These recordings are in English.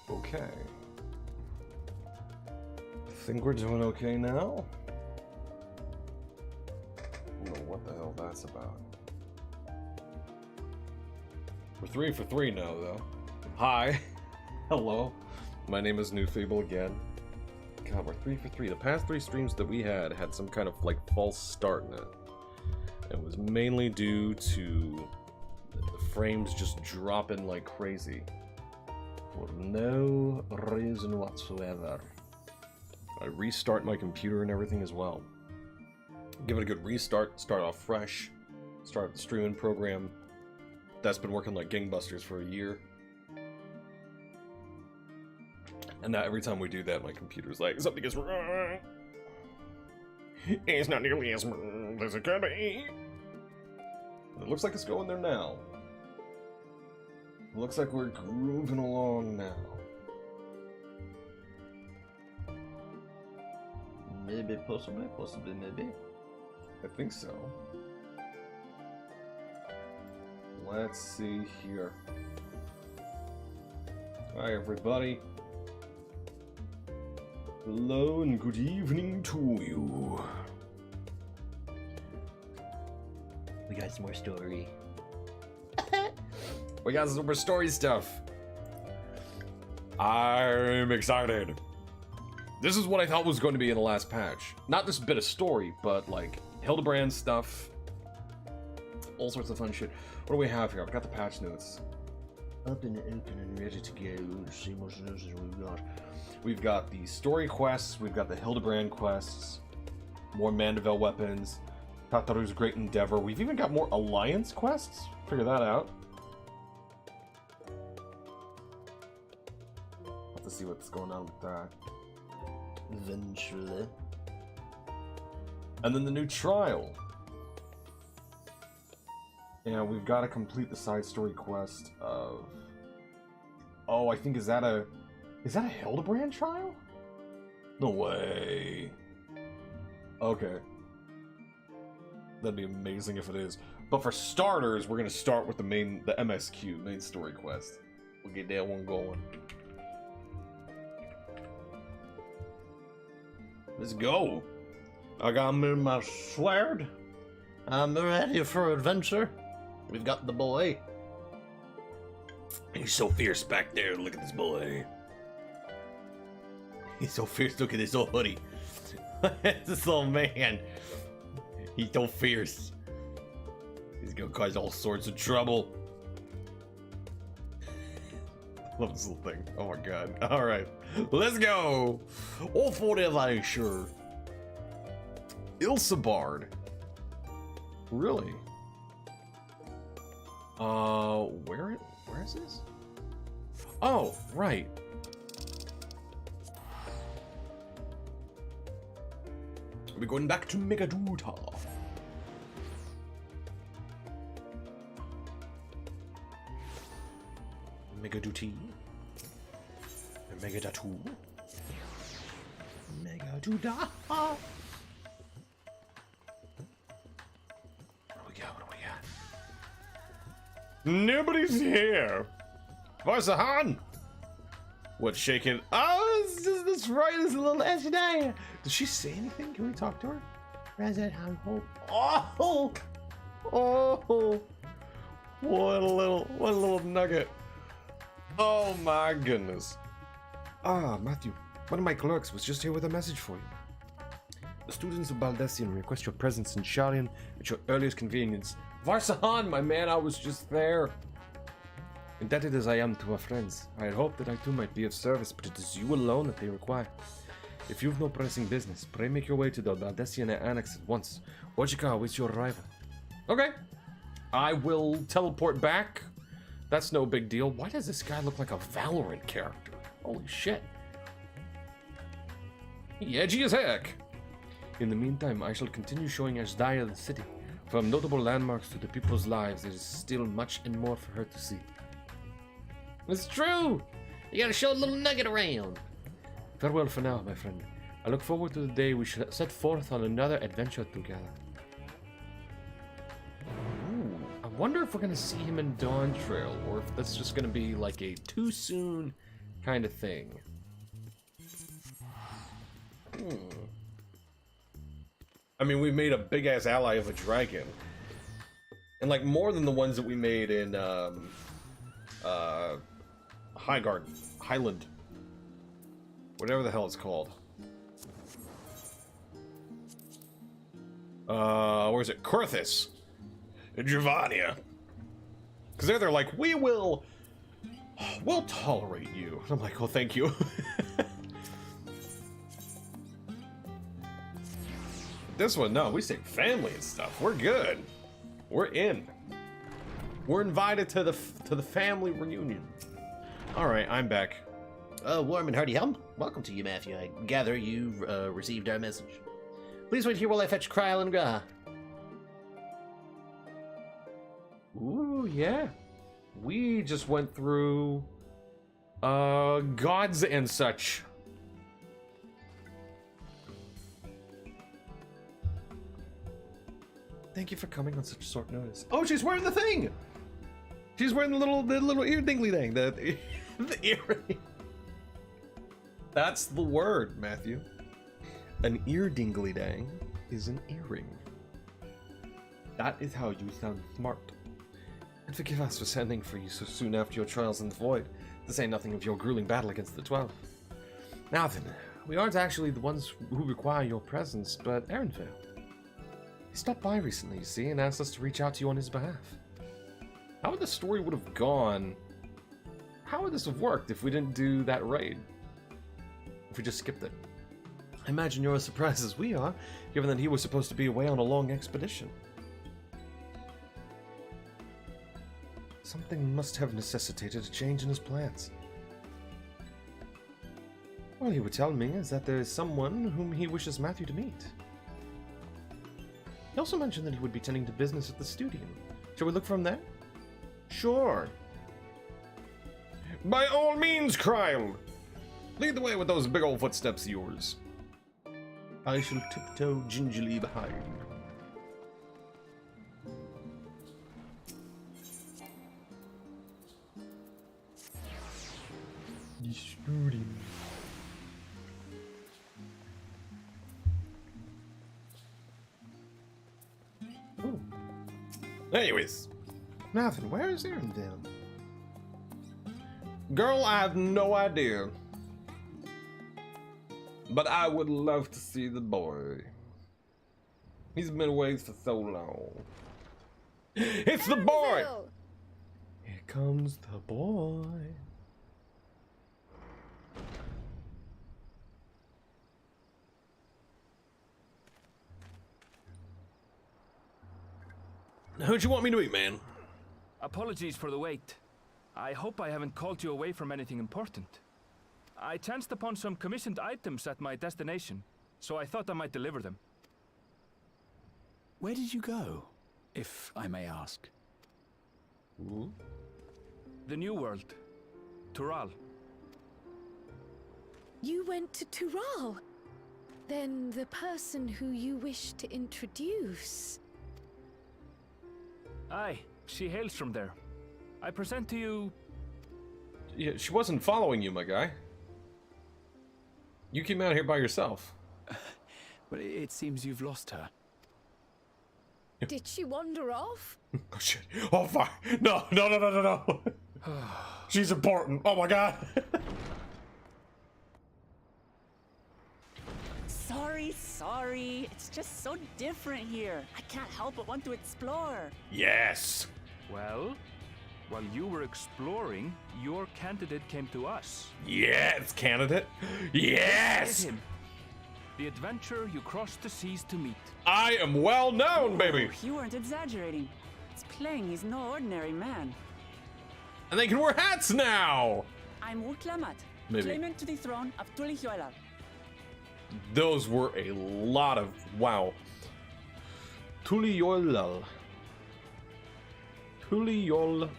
Okay. I think we're doing okay now. I don't know what the hell that's about. We're 3 for 3 now, though. Hi. Hello. My name is New Feeble again. God, we're 3 for 3. The past 3 streams that we had some kind of, like, false start in it. It was mainly due to the frames just dropping like crazy. For no reason whatsoever. I restart my computer and everything as well. Give it a good restart, start off fresh, start the streaming program. That's been working like gangbusters for a year. And now every time we do that, my computer's like, something is wrong. It's not nearly as smooth as it could be. And it looks like it's going there now. It looks like we're grooving along now. Maybe, possibly, maybe. I think so. Let's see here. Hi, everybody. Hello and good evening to you. We got some more story. We got some more story stuff. I'm excited. This is what I thought was going to be in the last patch. Not this bit of story, but like Hildebrand stuff. All sorts of fun shit. What do we have here? I've got the patch notes. Up and open and ready to go. Let's see what else we've got. We've got the story quests. We've got the Hildebrand quests. More Mandeville weapons. Tataru's Great Endeavor. We've even got more Alliance quests. Figure that out. Have to see what's going on with that. Eventually. And then the new trial. And we've got to complete the side story quest of... Oh, I think, is that a Hildebrand trial? No way. Okay. That'd be amazing if it is. But for starters, we're gonna start with the MSQ, main story quest. We'll get that one going. Let's go. I got me my sword. I'm ready for adventure. We've got the boy. He's so fierce back there. Look at this boy. He's so fierce. Look at this old hoodie. This little man. He's so fierce. He's gonna cause all sorts of trouble. Love this little thing. Oh my god. Alright. Let's go. All for the adventure. Ilsabard. Really? Where is this? Oh, right. We're going back to Megaduta. Megaduti. Megadatu. Megaduta. Nobody's here. Varsahan. What's shaking? Oh, that's right. It's a little Eshnaya. Did she say anything? Can we talk to her? Varsahan. Oh, oh, what a little nugget. Oh my goodness. Ah, Matthew. One of my clerks was just here with a message for you. The students of Baldessian request your presence in Sharian at your earliest convenience. Varsahan, my man, I was just there. Indebted as I am to our friends, I had hoped that I too might be of service, but it is you alone that they require. If you've no pressing business, pray make your way to the Baldessian Annex at once. Wojcika awaits your arrival. Okay. I will teleport back. That's no big deal. Why does this guy look like a Valorant character? Holy shit. He edgy as heck. In the meantime, I shall continue showing Ashdaya the city. From notable landmarks to the people's lives, there is still much and more for her to see. It's true! You gotta show a little nugget around. Farewell for now, my friend. I look forward to the day we shall set forth on another adventure together. Ooh, wonder if we're gonna see him in Dawn Trail, or if that's just gonna be like a too soon kind of thing. I mean, we made a big-ass ally of a dragon. And, like, more than the ones that we made in, Highland. Whatever the hell it's called. Where's it? Kurthis. And Giovannia. Because they're like, we'll tolerate you. And I'm like, oh, thank you. This one, no, we say family and stuff. We're good. We're in. We're invited to the family reunion. All right, I'm back. Warm and hearty welcome to you, Matthew. I gather you received our message. Please wait here while I fetch Kryl and Gra. Ooh, yeah. We just went through gods and such. Thank you for coming on such short notice. Oh, she's wearing the thing. She's wearing the little ear dingly thing. The earring. That's the word, Matthew. An ear dingly dang is an earring. That is how you sound smart. And forgive us for sending for you so soon after your trials in the void, to say nothing of your grueling battle against the 12. Now then, we aren't actually the ones who require your presence, but Aaronvale. He stopped by recently, you see, and asked us to reach out to you on his behalf. How would the story would have gone? How would this have worked if we didn't do that raid? If we just skipped it? I imagine you're as surprised as we are, given that he was supposed to be away on a long expedition. Something must have necessitated a change in his plans. All he would tell me is that there is someone whom he wishes Matthew to meet. He also mentioned that he would be tending to business at the studio. Shall we look from there? Sure. By all means, Kryl! Lead the way with those big old footsteps of yours. I shall tiptoe gingerly behind. Ooh. Anyways, Nathan, where is Arendelle? Girl, I have no idea. But I would love to see the boy. He's been away for so long. It's the boy! Here comes the boy. Who'd you want me to eat, man? Apologies for the wait. I hope I haven't called you away from anything important. I chanced upon some commissioned items at my destination, so I thought I might deliver them. Where did you go, if I may ask? Ooh. The New World. Tural. You went to Tural? Then the person who you wish to introduce... Aye, she hails from there. I present to you... Yeah, she wasn't following you, my guy. You came out here by yourself. But it seems you've lost her. Did she wander off? Oh shit. Oh fuck. No. She's important. Oh my god. Sorry. It's just so different here. I can't help but want to explore. Yes. Well, while you were exploring, your candidate came to us. Yes, candidate. Yes. Him. The adventurer you crossed the seas to meet. I am well known, baby. You weren't exaggerating. It's plain he's no ordinary man. And they can wear hats now. I'm Uklamat, Maybe. claimant to the throne of Tulihuela. Those were a lot of wow. Tuliolal. Tuliolal.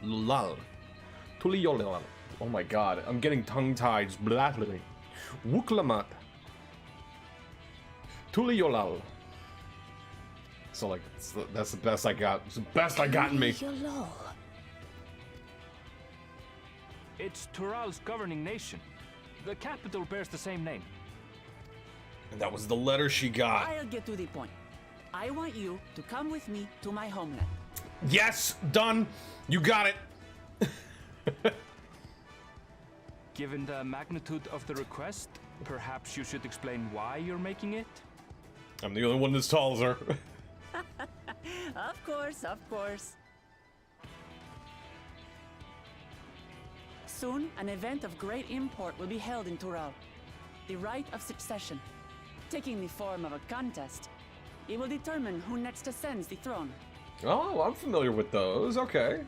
Lal. Tuliolal. Oh my god, I'm getting tongue-tied. Blabbly. Wuklamat. Tuliolal. So like, that's the best I got. It's the best I got in me. It's Tural's governing nation. The capital bears the same name. And that was the letter she got. I'll get to the point. I want you to come with me to my homeland. Yes, done. You got it. Given the magnitude of the request, perhaps you should explain why you're making it? I'm the only one that's tall as her. Of course, of course. Soon, an event of great import will be held in Tural. The Rite of Succession. Taking the form of a contest, it will determine who next ascends the throne. Oh, I'm familiar with those. Okay.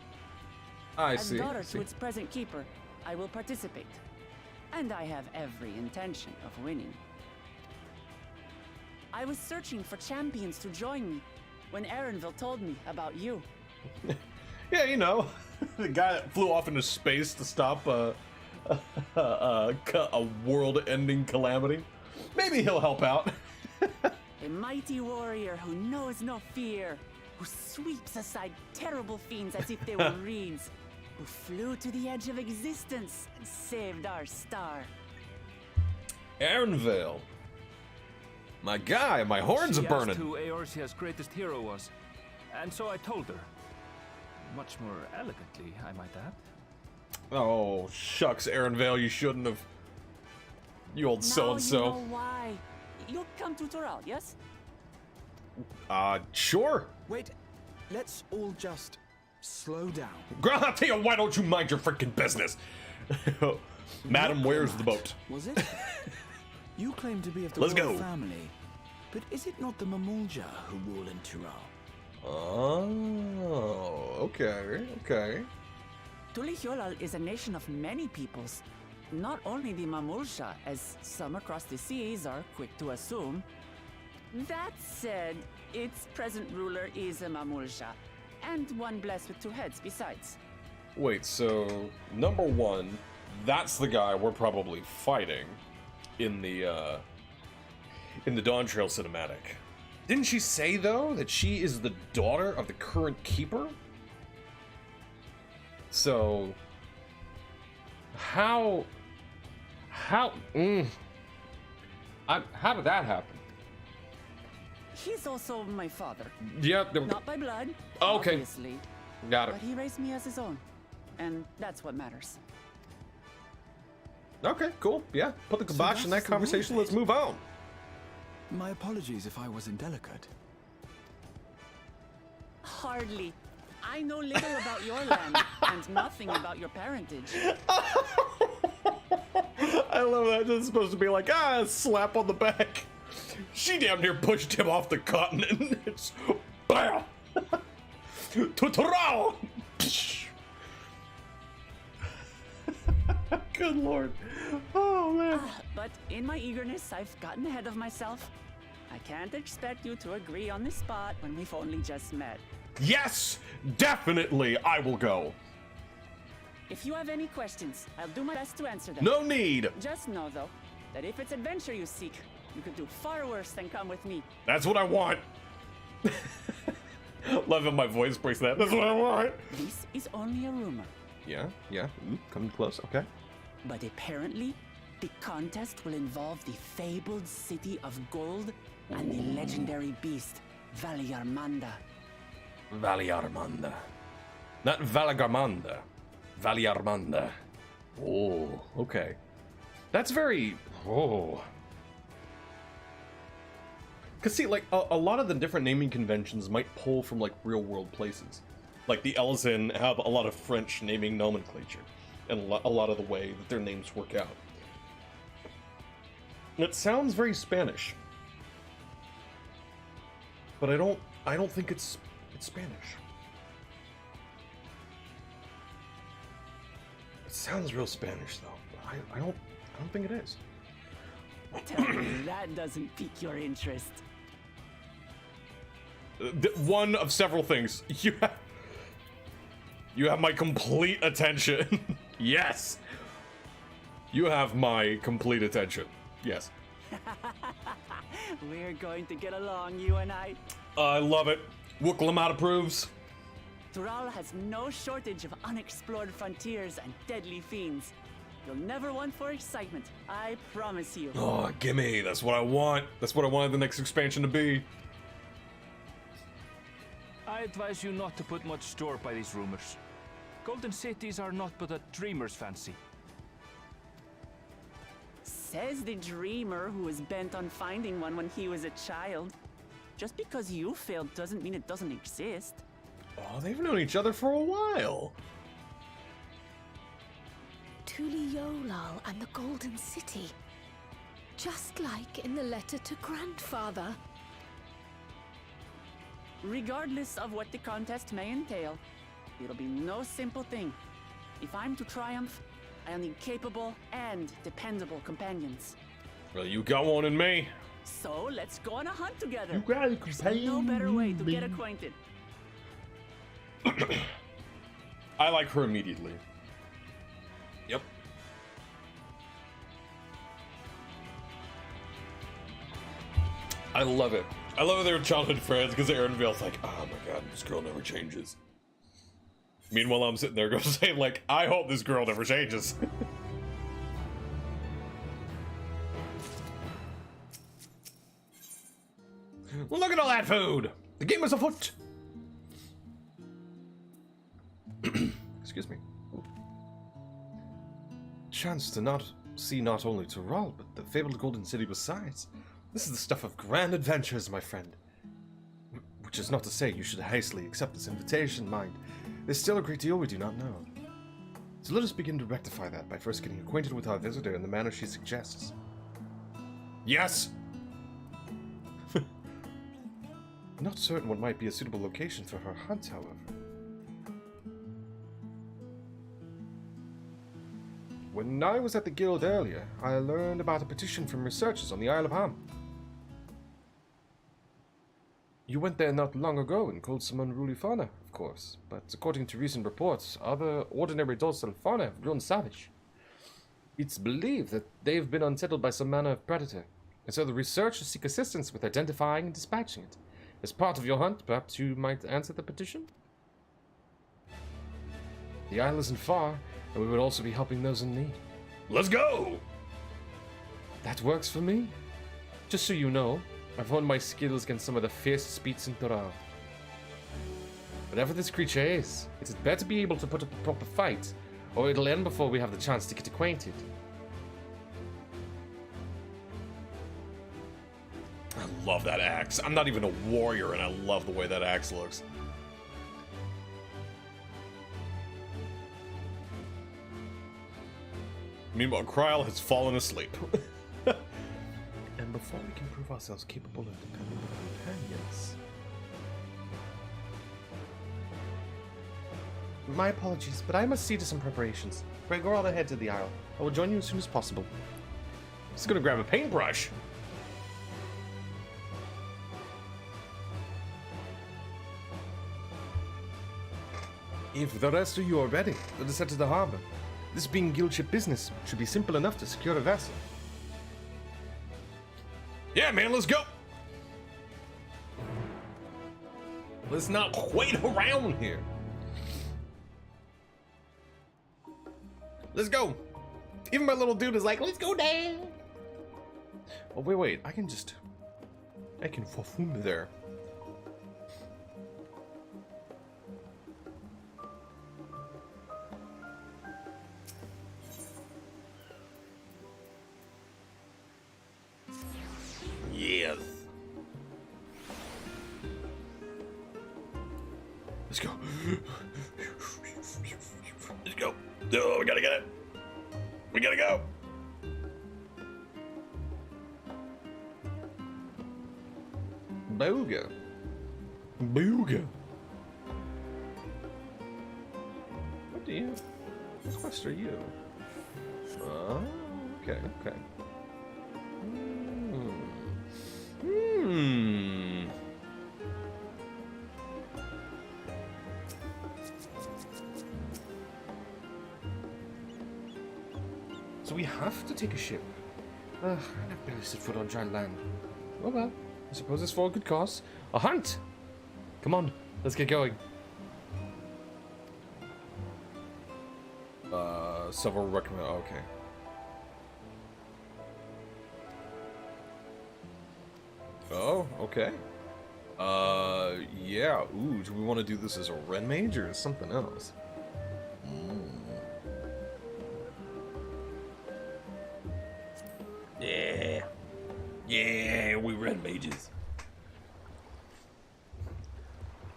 I As see. daughter I see. to its present keeper, I will participate. And I have every intention of winning. I was searching for champions to join me when Erenville told me about you. Yeah, you know. The guy that flew off into space to stop a world-ending calamity. Maybe he'll help out. A mighty warrior who knows no fear, who sweeps aside terrible fiends as if they were reeds, who flew to the edge of existence and saved our star. Erenvale. My guy, my horns She are burning. asked who Eorzea's greatest hero was, and so I told her. Much more elegantly, I might add. Oh, shucks, Erenvale, you shouldn't have. You old Now so-and-so. you know why. You'll come to Tural, yes? Sure. Wait, let's all just slow down. Girl, I'll tell you, why don't you mind your freaking business? Madam, where's the boat? Was it? You claim to be of the Let's royal go. family, but is it not the Mamulja who rule in Tural? Oh, okay, okay. Tulihyolal is a nation of many peoples. Not only the Mamulsha, as some across the seas are quick to assume. That said, its present ruler is a Mamulsha, and one blessed with two heads besides. Wait, so number one, that's the guy we're probably fighting in the Dawn Trail cinematic. Didn't she say though that she is the daughter of the current keeper? So how how did that happen? He's also my father. Yeah, Not by blood, Okay. obviously, got it. but he raised me as his own. And that's what matters. Okay, cool. Yeah, put the kibosh in that that's the rule conversation. of Let's it. move on. My apologies if I was indelicate. Hardly. I know little about your land and nothing about your parentage. I love that. This is supposed to be like, a slap on the back. She damn near pushed him off the continent. It's bam! Tutorao! Good lord. Oh man. But in my eagerness, I've gotten ahead of myself. I can't expect you to agree on the spot when we've only just met. Yes! Definitely I will go. If you have any questions, I'll do my best to answer them. No need. Just know, though, that if it's adventure you seek, you could do far worse than come with me. That's what I want. Love how my voice breaks that. That's what I want. This is only a rumor, Yeah. Ooh, coming close. Okay. but apparently, the contest will involve the fabled city of gold and the legendary beast, Valiarmanda. Valiarmanda. Not Valagarmanda. Valiarmanda. Oh, okay. That's very... Oh. Because see, like, a lot of the different naming conventions might pull from, like, real-world places. Like, the Elzen have a lot of French naming nomenclature. And a lot of the way that their names work out. And it sounds very Spanish. But I don't think it's Spanish. It sounds real Spanish though. But I don't think it is. Tell me that doesn't pique your interest. One of several things. You have my complete attention. Yes. You have my complete attention. Yes. We're going to get along, you and I. I love it. Wooklamot approves. Tural has no shortage of unexplored frontiers and deadly fiends. You'll never want for excitement, I promise you. Oh, gimme. That's what I want. That's what I wanted the next expansion to be. I advise you not to put much store by these rumors. Golden cities are not but a dreamer's fancy. Says the dreamer who was bent on finding one when he was a child. Just because you failed doesn't mean it doesn't exist. Oh, they've known each other for a while. Tuli Yolal and the Golden City. Just like in the letter to Grandfather. Regardless of what the contest may entail, it'll be no simple thing. If I'm to triumph, I'll need capable and dependable companions. Well, you got one in me. So let's go on a hunt together. You got a There's no better way to get acquainted. I like her immediately. Yep. I love it. I love that they were childhood friends because Aaron Vale's like, oh my god, this girl never changes. Meanwhile, I'm sitting there going saying like, I hope this girl never changes. Look at all that food! The game is afoot! Excuse me. Chance to not see not only Tural, but the fabled Golden City besides. This is the stuff of grand adventures, my friend. Which is not to say you should hastily accept this invitation, mind. There's still a great deal we do not know. So let us begin to rectify that by first getting acquainted with our visitor in the manner she suggests. Yes! Not certain what might be a suitable location for her hunt, however. When I was at the guild earlier, I learned about a petition from researchers on the Isle of Ham. You went there not long ago and killed some unruly fauna, of course, but according to recent reports, other ordinary dorsal fauna have grown savage. It's believed that they've been unsettled by some manner of predator, and so the researchers seek assistance with identifying and dispatching it. As part of your hunt, perhaps you might answer the petition? The isle isn't far, and we would also be helping those in need. Let's go! That works for me. Just so you know, I've honed my skills against some of the fiercest beasts in Tural. Whatever this creature is, it had better be able to put up a proper fight, or it'll end before we have the chance to get acquainted. I love that axe. I'm not even a warrior, and I love the way that axe looks. Meanwhile, Kryl has fallen asleep. And before we can prove ourselves capable of dependable companions... My apologies, but I must see to some preparations. Pray go on ahead to the Isle. I will join you as soon as possible. Just gonna grab a paintbrush. If the rest of you are ready, let us head to the harbor. This being guild ship business, should be simple enough to secure a vessel. Yeah, man, let's go! Let's not wait around here. Let's go! Even my little dude is like, let's go down! Oh, wait, I can perform there. Yes. Let's go. Let's go. Oh, we gotta get it. We gotta go. Booga. Booga. What do you? What quest are you? Oh, okay. So we have to take a ship. Ugh, I have barely set foot on dry land. Oh well, I suppose it's for a good cause. A hunt! Come on, let's get going. Several recommend. Okay. Oh, okay. Yeah. Ooh, do we want to do this as a Ren mage or something else? Yeah. Yeah, we Ren mages.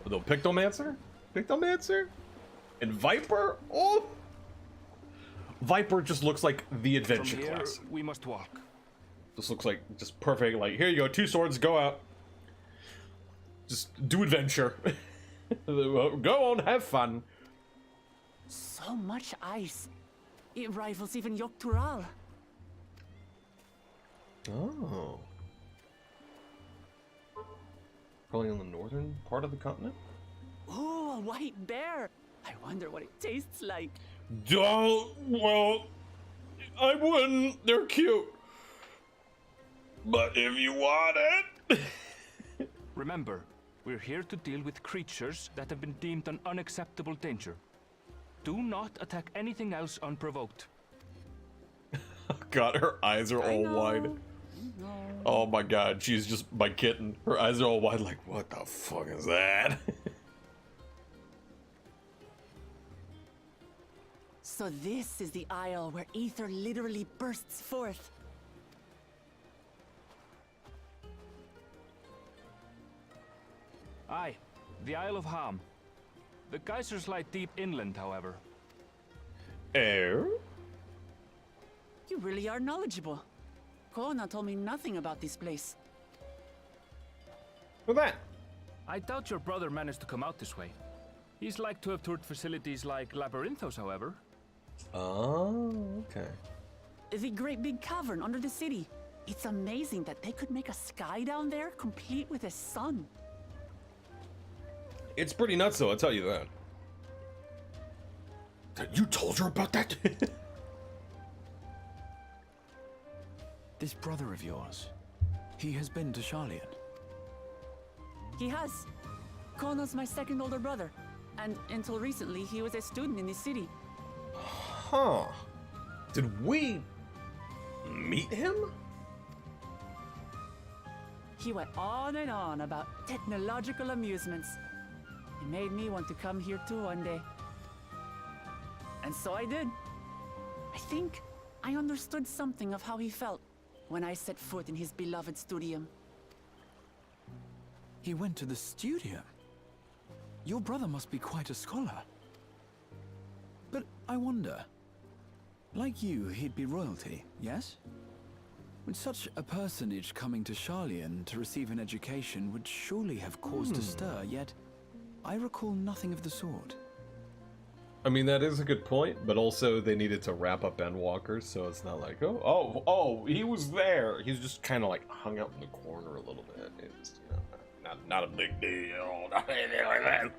The Pictomancer? Pictomancer? And Viper? Oh! Viper just looks like the From adventure here, class. we must walk. This looks like just perfect. Like, here you go, 2 swords, go out. Just do adventure. Go on, have fun. So much ice. It rivals even Yogg-Tural. Oh. Probably on the northern part of the continent? Oh, a white bear. I wonder what it tastes like. Don't, well, I wouldn't. They're cute. But if you want it. Remember, we're here to deal with creatures that have been deemed an unacceptable danger. Do not attack anything else unprovoked. God, her eyes are all wide. Oh my god, she's just my kitten. Her eyes are all wide, like, what the fuck is that? So this is the isle where ether literally bursts forth. Aye, the Isle of Ham. The geysers lie deep inland, however. Air? You really are knowledgeable. Kona told me nothing about this place. What's that? I doubt your brother managed to come out this way. He's like to have toured facilities like Labyrinthos, however. Oh, okay. The great big cavern under the city. It's amazing that they could make a sky down there complete with a sun. It's pretty nuts, though, I'll tell you that. You told her about that? This brother of yours, he has been to Sharlayan. He has. Kono's my second older brother. And until recently, he was a student in the city. Huh. Did we meet him? He went on and on about technological amusements. It made me want to come here too one day. And so I did. I think I understood something of how he felt when I set foot in his beloved studium. He went to the studio. Your brother must be quite a scholar. But I wonder, like you, he'd be royalty, yes? With such a personage coming to Sharlayan to receive an education would surely have caused a stir, yet I recall nothing of the sort. I mean, that is a good point, but also they needed to wrap up Endwalker, so it's not like, oh, he was there. He's just kind of like hung out in the corner a little bit. It's, you know, not a big deal, not anything like that.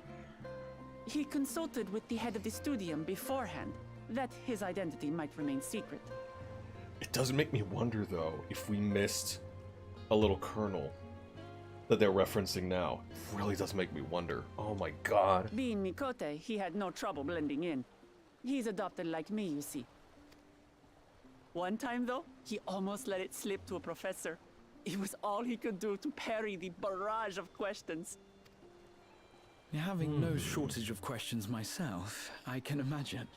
He consulted with the head of the studium beforehand, that his identity might remain secret. It does make me wonder, though, if we missed a little kernel that they're referencing now. It really does make me wonder. Oh my god. Being Mikote, he had no trouble blending in. He's adopted like me, you see. One time, though, he almost let it slip to a professor. It was all he could do to parry the barrage of questions. Having no shortage of questions myself, I can imagine.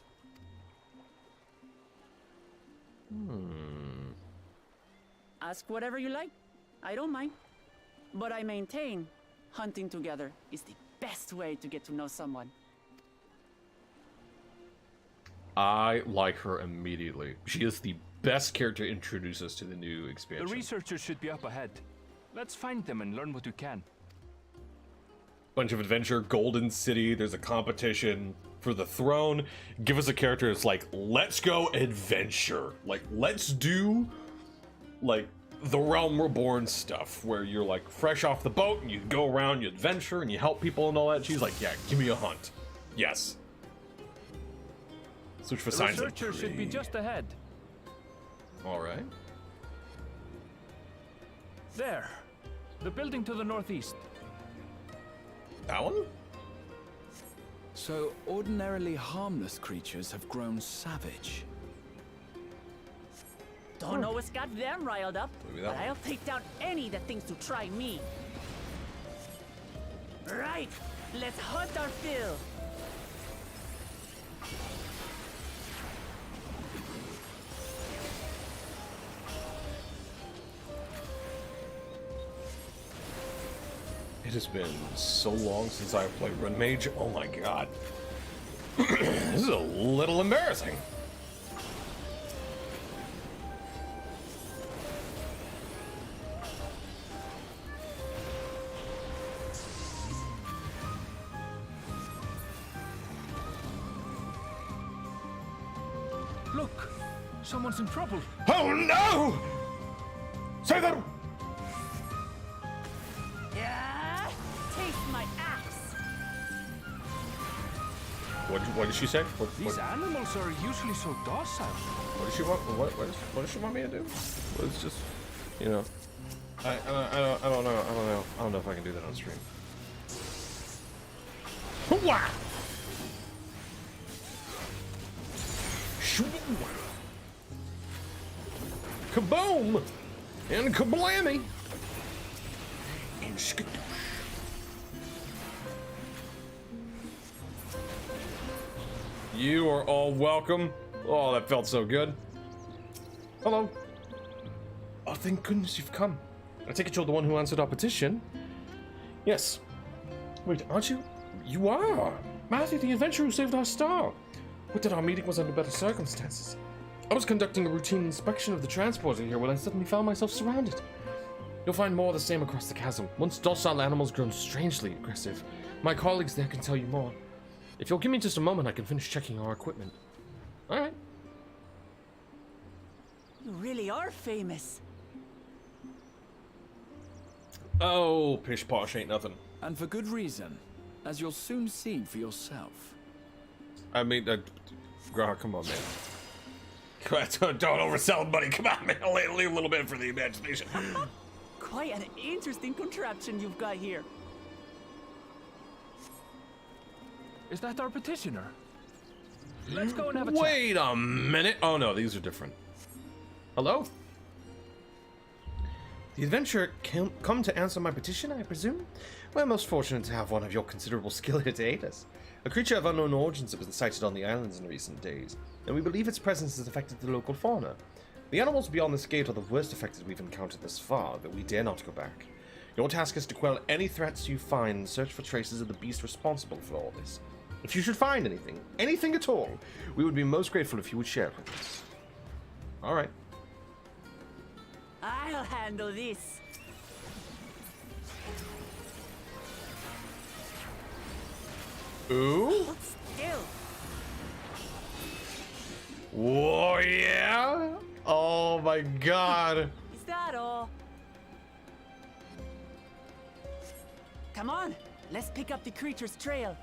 Ask whatever you like. I don't mind. But I maintain, hunting together is the best way to get to know someone. I like her immediately. She is the best character to introduce us to the new expansion. The researchers should be up ahead. Let's find them and learn what we can. Bunch of adventure, Golden City, there's a competition for the throne. Give us a character that's like, let's go adventure. Like, let's do, like, the Realm Reborn stuff, where you're, like, fresh off the boat, and you go around, you adventure, and you help people and all that. She's like, yeah, give me a hunt. Yes. Switch for The signs of researchers should be just ahead. Alright. There. The building to the northeast. That one? So, ordinarily harmless creatures have grown savage. Don't know what's got them riled up, Maybe that but one. I'll take down any that thinks to try me. Right, let's hunt our fill. It has been so long since I've played Run Mage. Oh my god. This is a little embarrassing. Look! Someone's in trouble. Oh no! Save them! Yeah, taste my axe. What did she say? These animals are usually so docile. What does she want? What does she want me to do? Well, it's just, you know, I don't know. I don't know if I can do that on stream. Hoo-wah! Shoo! Kaboom! And kablammy! And skadoosh. You are all welcome. Oh, that felt so good. Hello. Oh, thank goodness you've come. I take it you're the one who answered our petition. Yes. Wait, aren't you? You are. Matthew, the adventurer who saved our star. Would that our meeting was under better circumstances. I was conducting a routine inspection of the transporter here when I suddenly found myself surrounded. You'll find more of the same across the chasm. Once docile animals grown strangely aggressive. My colleagues there can tell you more. If you'll give me just a moment, I can finish checking our equipment. All right. You really are famous. Oh, pish posh ain't nothing. And for good reason, as you'll soon see for yourself. I mean, come on, man. Don't oversell it, buddy. Come on, man. Leave a little bit for the imagination. Quite an interesting contraption you've got here. Is that our petitioner? Let's go and have a chat. Wait a minute. Oh, no, these are different. Hello? The adventurer come to answer my petition, I presume? We're most fortunate to have one of your considerable skill here to aid us. A creature of unknown origins that was sighted on the islands in recent days, and we believe its presence has affected the local fauna. The animals beyond this gate are the worst affected we've encountered thus far, but we dare not go back. Your task is to quell any threats you find and search for traces of the beast responsible for all this. If you should find anything at all, we would be most grateful if you would share it with us. Alright. I'll handle this. Ooh? Hold still. Whoa, yeah? Oh my god. Is that all? Come on, let's pick up the creature's trail.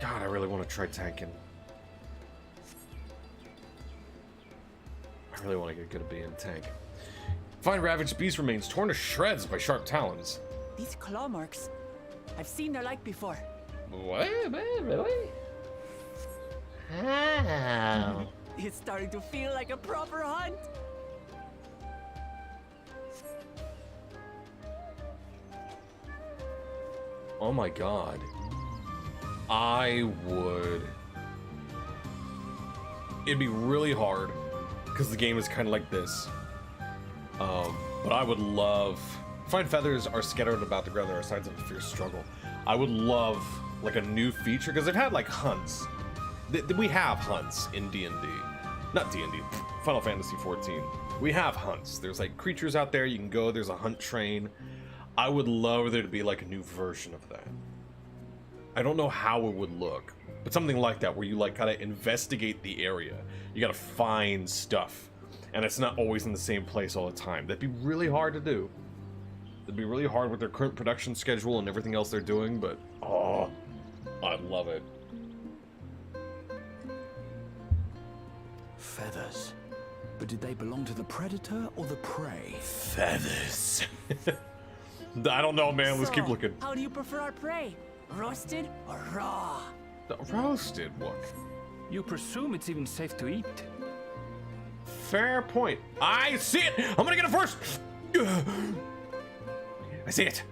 God, I really want to try tanking. I really want to get good at being a tank. Find ravaged beast remains torn to shreds by sharp talons. These claw marks. I've seen their like before. What? Really? How? It's starting to feel like a proper hunt. Oh my god. I would... It'd be really hard, because the game is kind of like this. But I would love... Fine feathers are scattered about the ground. There are signs of a fierce struggle. I would love, like, a new feature, because they've had, like, hunts. We have hunts in D&D. Not D&D, Final Fantasy XIV. We have hunts. There's, like, creatures out there. You can go. There's a hunt train. I would love there to be, like, a new version of that. I don't know how it would look, but something like that, where you, like, gotta investigate the area. You gotta find stuff. And it's not always in the same place all the time. That'd be really hard to do. It'd be really hard with their current production schedule and everything else they're doing, but, oh, I'd love it. Feathers. But did they belong to the predator or the prey? Feathers. I don't know, man. Let's keep So, looking. How do you prefer our prey? Roasted or raw? The roasted one. You presume it's even safe to eat. Fair point. I see it! I'm gonna get it first! I see it.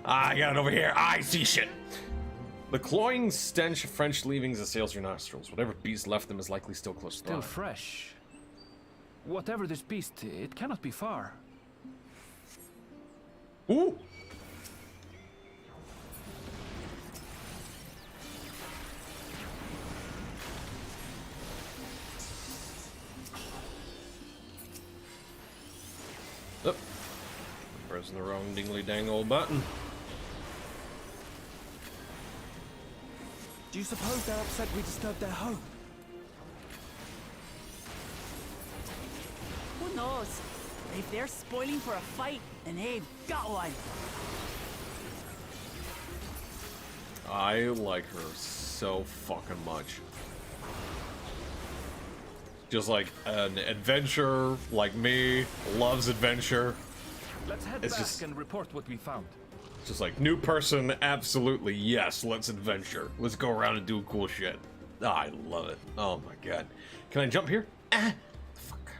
I got it over here. I see shit. The cloying stench of French leavings assails your nostrils. Whatever beast left them is likely still close to Still thawing. fresh. Whatever this beast, it cannot be far. Ooh! Oh. Pressing the wrong dingly dang old button. Do you suppose they're upset we disturbed their home? Who knows? If they're spoiling for a fight, then they've got one. I like her so fucking much. Just like an adventurer like me, loves adventure. Let's head It's back just- and report what we found. Just like, new person, absolutely, yes, let's adventure. Let's go around and do cool shit. Oh, I love it. Oh my god. Can I jump here? Ah, fuck.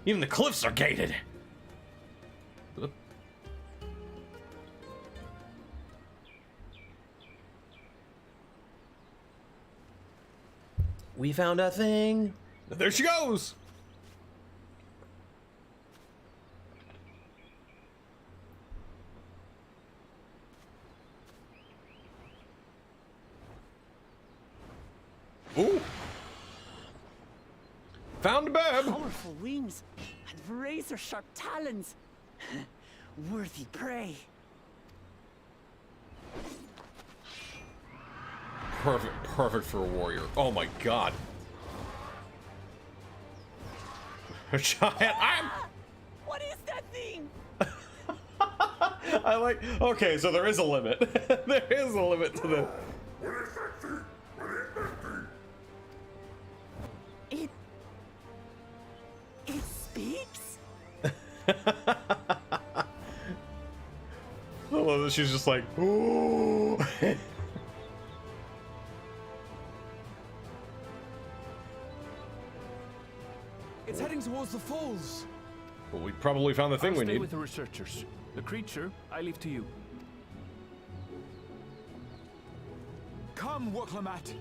Even the cliffs are gated. Oop. We found a thing. There she goes. Ooh. Found a bab. Powerful wings and razor-sharp talons. Worthy prey. Perfect for a warrior. Oh my god. A giant. What is that thing? I like. Okay, so there is a limit. There is a limit to the. It speaks? I love that she's just like, ooh. It's heading towards the falls. Well, we probably found the thing I'll we stay need. with the researchers. The creature, I leave to you. Come, Waklamat.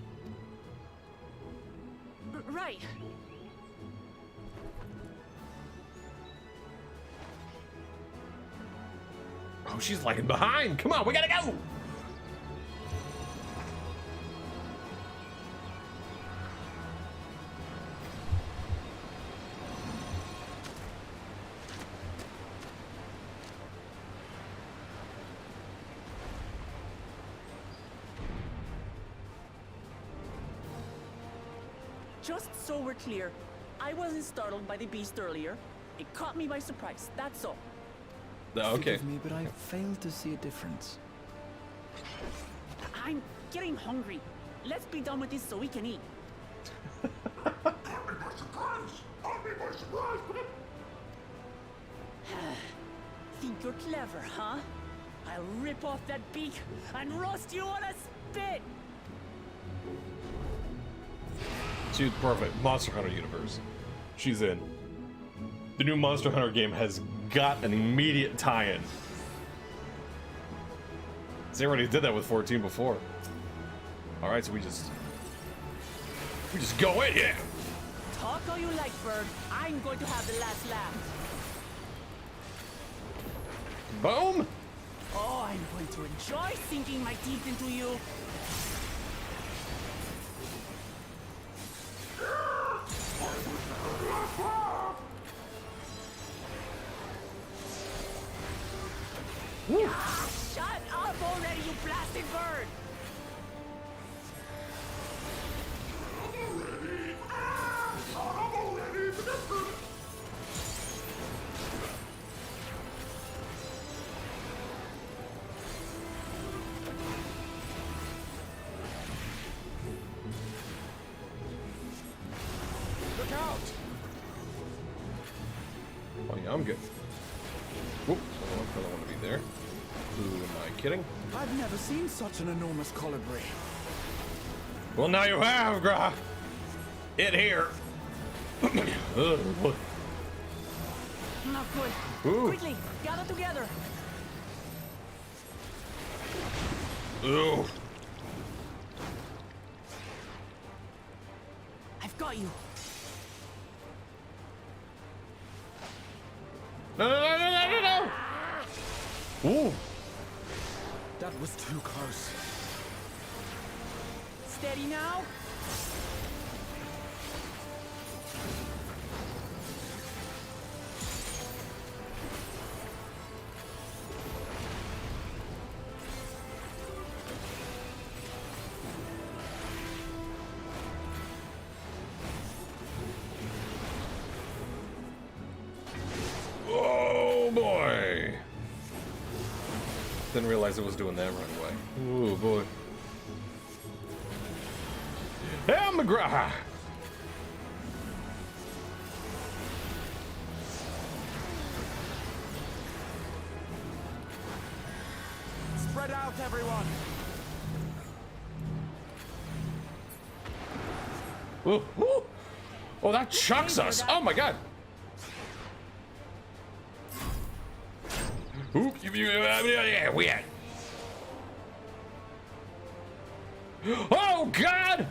Right. Oh, she's lagging behind. Come on, we gotta go. Just so we're clear, I wasn't startled by the beast earlier. It caught me by surprise, that's all. Okay. Forgive me, but I failed to see a difference. I'm getting hungry. Let's be done with this so we can eat. Think you're clever, huh? I'll rip off that beak and roast you on a spit! She's perfect. Monster Hunter universe. She's in. The new Monster Hunter game has got an immediate tie-in. They already did that with 14 before. All right, so we just go in here. Talk all you like, bird. I'm going to have the last laugh. Boom. Oh, I'm going to enjoy sinking my teeth into you. Ah, shut up already, you blasted bird! Look out! Oh yeah, I'm good. Whoop, I don't want to be there. Who am I kidding? I've never seen such an enormous colibri. Well, now you have, Grah. It here. Oh, boy. Not good. Ooh. Quickly, gather together. Ooh. I've got you. No, no, no, no, no, no, no. Ooh. That was too close. Steady now. Oh boy. Didn't realize it was doing that right away. Oh boy. Hey, McGrath. Spread out, everyone. Ooh, ooh. Oh, that chucks us. Oh my god. Oop, yeah, we had. Oh god.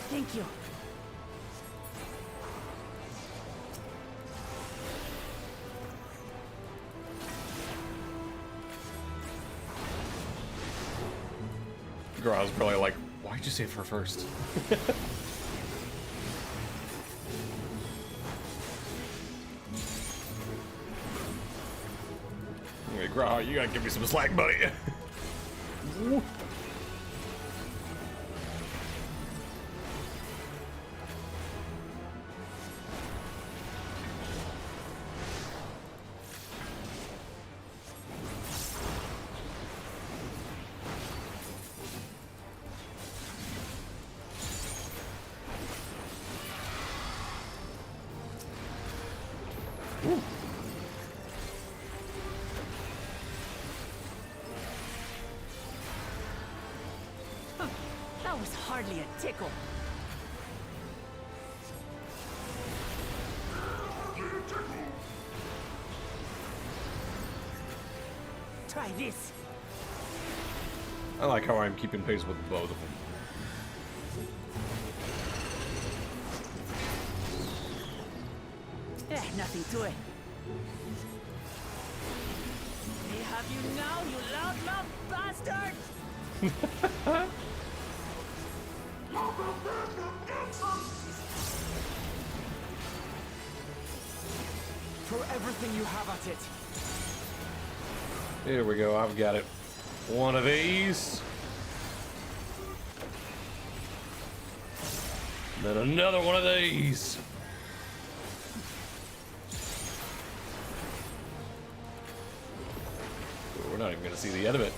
Thank you. Girl, I was probably like, why'd you save her first? Hey, Grah, you gotta give me some slack, buddy. That was hardly a tickle. Try this. I like how I'm keeping pace with both of them. Nothing to it. They have you now, you loud bastard! Throw everything you have at it. Here we go, I've got it. One of these. Then another one of these. We're not even gonna see the end of it.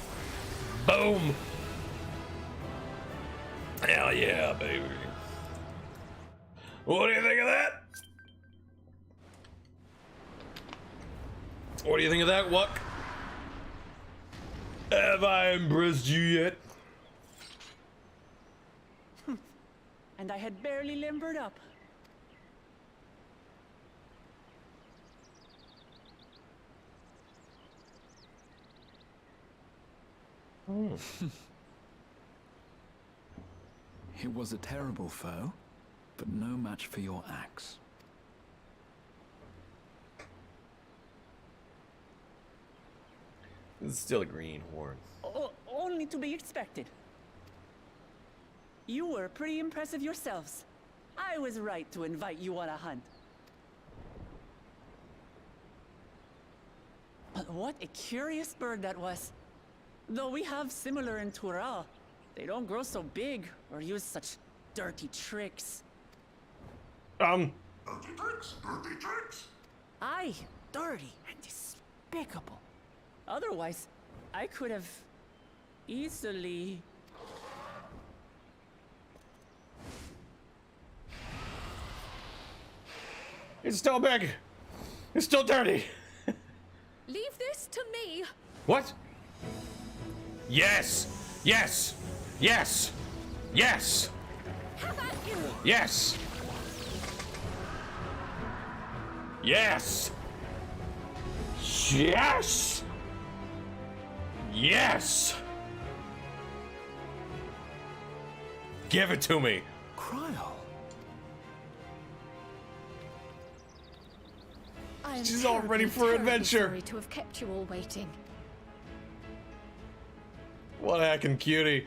Boom! Hell yeah, baby. What do you think of that? What do you think of that, Wuck? Have I impressed you yet? And I had barely limbered up. It was a terrible foe, but no match for your axe. It's still a greenhorn. Only to be expected. You were pretty impressive yourselves. I was right to invite you on a hunt. But what a curious bird that was. Though we have similar in Tural, they don't grow so big or use such dirty tricks. Dirty tricks. Aye, dirty and despicable. Otherwise, I could have easily... It's still big. It's still dirty. Leave this to me. What? Yes. Yes. Yes. Yes. Have at you. Yes. Yes. Yes. Yes. Give it to me. Kryl. I am She's all terribly, ready for terribly adventure. Sorry to have kept you all waiting. What a heckin' cutie.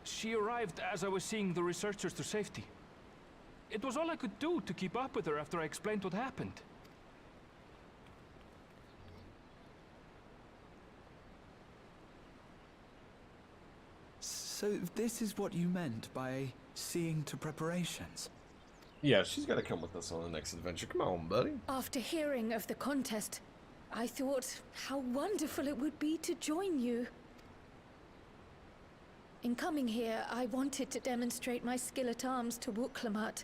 She arrived as I was seeing the researchers to safety. It was all I could do to keep up with her after I explained what happened. So this is what you meant by seeing to preparations? Yeah, she's gotta come with us on the next adventure. Come on, buddy. After hearing of the contest, I thought how wonderful it would be to join you. In coming here, I wanted to demonstrate my skill at arms to Wuklamut.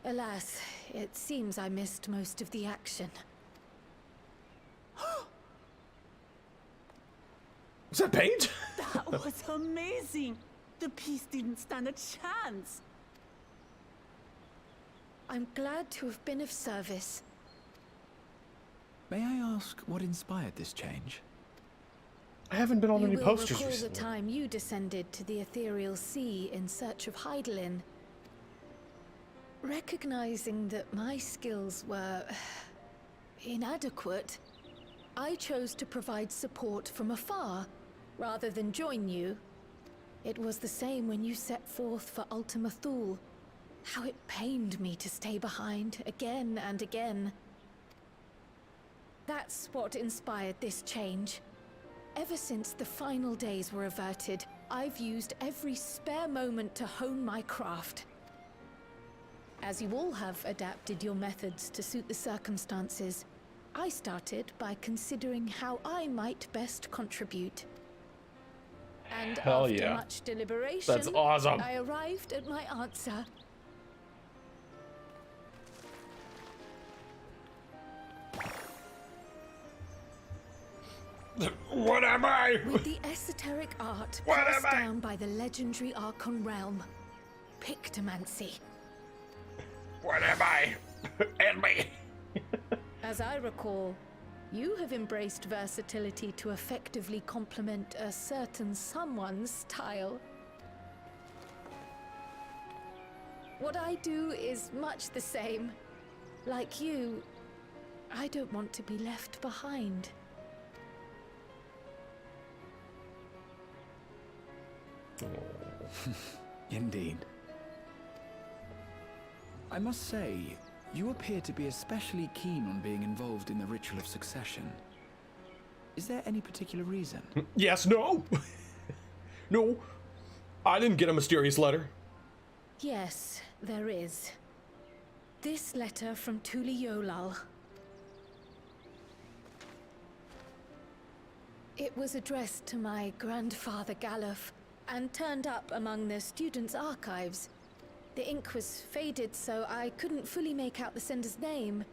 Alas, it seems I missed most of the action. Was that paint? That was amazing. The piece didn't stand a chance. I'm glad to have been of service. May I ask what inspired this change? I haven't been on You any will posters recall the recently. time you descended to the ethereal sea in search of Heidelin. Recognizing that my skills were inadequate, I chose to provide support from afar rather than join you. It was the same when you set forth for Ultima Thule. How it pained me to stay behind again and again. That's what inspired this change. Ever since the final days were averted, I've used every spare moment to hone my craft. As you all have adapted your methods to suit the circumstances, I started by considering how I might best contribute. And Hell after yeah. much deliberation, That's awesome. I arrived at my answer. What am I? With the esoteric art What am passed I? down by the legendary Archon realm, Pictomancy. What am I? And me. As I recall, you have embraced versatility to effectively complement a certain someone's style. What I do is much the same. Like you, I don't want to be left behind. Indeed. I must say, you appear to be especially keen on being involved in the ritual of succession. Is there any particular reason? Yes, no. No. I didn't get a mysterious letter. Yes, there is. This letter from Tuli Yolal. It was addressed to my grandfather Galuf and turned up among the students' archives. The ink was faded, so I couldn't fully make out the sender's name.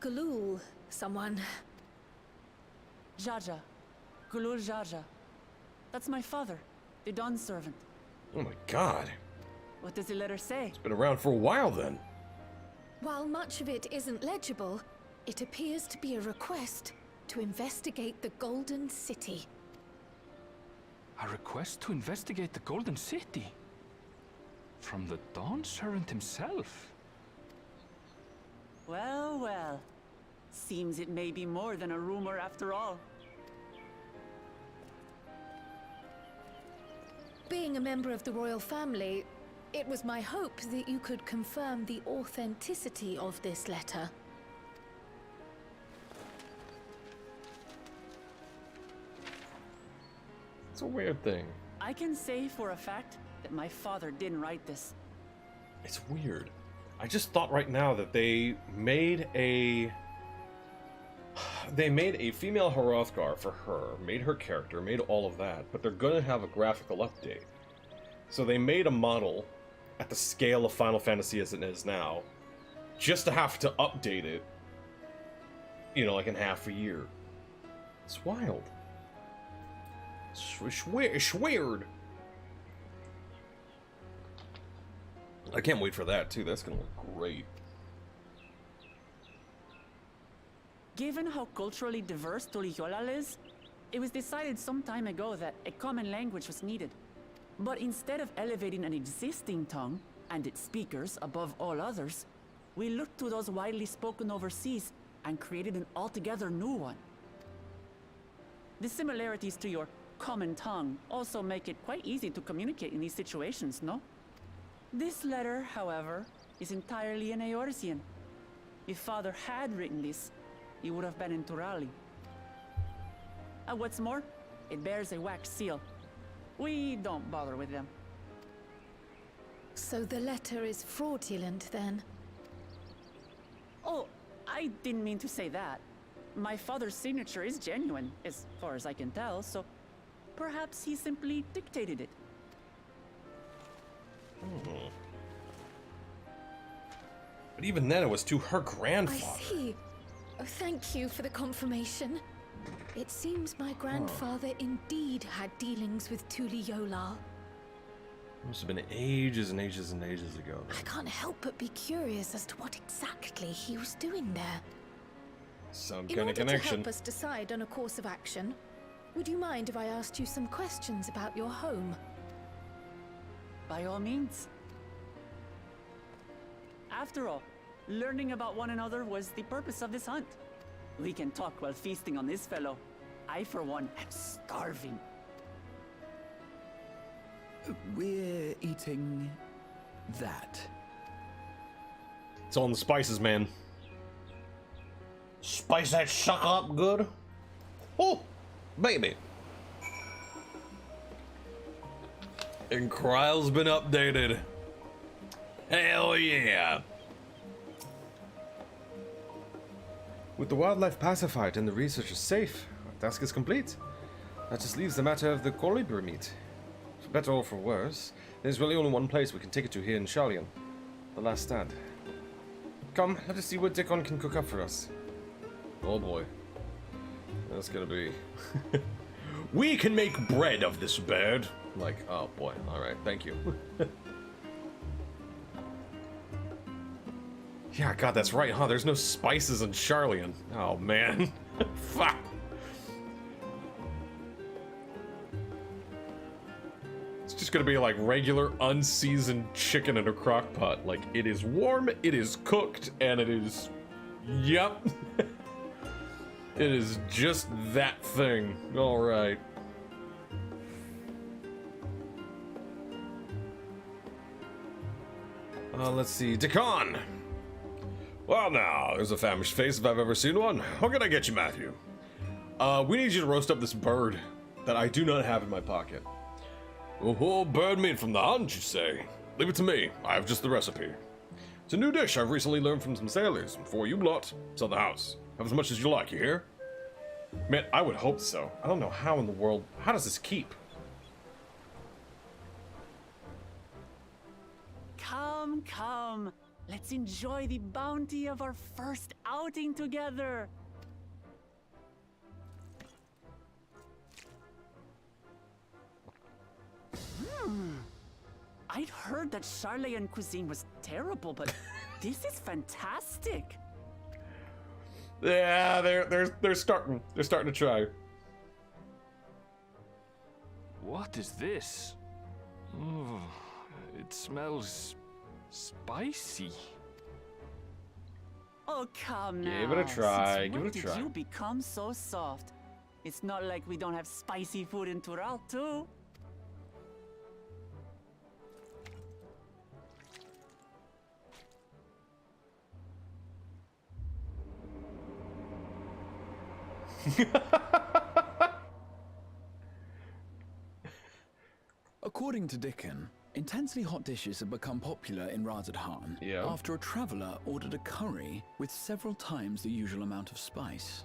Galul, someone. Jaja. Gulul Jaja. That's my father, the Dawn servant. Oh my god. What does the letter say? Been around for a while then. While much of it isn't legible, it appears to be a request to investigate the Golden City. A request to investigate the Golden City? From the Dawn Servant himself? Well, well. Seems it may be more than a rumor after all. Being a member of the royal family, it was my hope that you could confirm the authenticity of this letter. It's a weird thing. I can say for a fact that my father didn't write this. It's weird. I just thought right now that they made a female Hrothgar for her, made her character, made all of that, but they're gonna have a graphical update. So they made a model at the scale of Final Fantasy as it is now, just to have to update it, you know, like in half a year. It's wild. It's weird. I can't wait for that too. That's gonna look great. Given how culturally diverse Tuliyollal is, it was decided some time ago that a common language was needed. But instead of elevating an existing tongue and its speakers above all others, we looked to those widely spoken overseas and created an altogether new one. The similarities to your common tongue also make it quite easy to communicate in these situations, no? This letter, however, is entirely in Eorzean. If Father had written this, it would have been in Turali. And what's more, it bears a wax seal. We don't bother with them. So the letter is fraudulent, then? Oh, I didn't mean to say that. My father's signature is genuine, as far as I can tell, so perhaps he simply dictated it. But even then, it was to her I grandfather. see. Oh, thank you for the confirmation. It seems my grandfather indeed had dealings with Tuliyollal. Must have been ages and ages and ages ago. I can't help but be curious as to what exactly he was doing there. Some In kind order of to connection. help us decide on a course of action, would you mind if I asked you some questions about your home? By all means. After all, learning about one another was the purpose of this hunt. We can talk while feasting on this fellow. I, for one, am starving. We're eating that. It's all in the spices, man. Spice that sucker up good. Oh, baby. And Kryle's been updated. Hell yeah. With the wildlife pacified and the researchers safe, our task is complete. That just leaves the matter of the colibri meat. For better or for worse, there's really only one place we can take it to here in Sharlayan. The last stand. Come, let us see what Dickon can cook up for us. Oh boy. That's gonna be... We can make bread of this bird. Like, oh boy, alright, thank you. Yeah, God, that's right, huh? There's no spices in Sharlayan. Oh, man. Fuck. It's just gonna be like regular unseasoned chicken in a crock pot. Like, it is warm, it is cooked, and it is... Yep. It is just that thing. Alright. Let's see. Dickon! Well now, there's a famished face if I've ever seen one. What can I get you, Matthew? We need you to roast up this bird that I do not have in my pocket. Oh, bird meat from the hunt, you say? Leave it to me. I have just the recipe. It's a new dish I've recently learned from some sailors. For you lot, it's on the house. Have as much as you like, you hear? Man, I would hope so. I don't know how in the world... How does this keep? Come, come. Let's enjoy the bounty of our first outing together. I'd heard that Sharlayan cuisine was terrible, but this is fantastic. Yeah, they're starting to try. What is this? Oh, it smells spicy. Oh, come now. Give it a try, Since give when it a try. did you become so soft? It's not like we don't have spicy food in Tural, too. According to Dickon, intensely hot dishes have become popular in Razadhan Yeah. after a traveler ordered a curry with several times the usual amount of spice.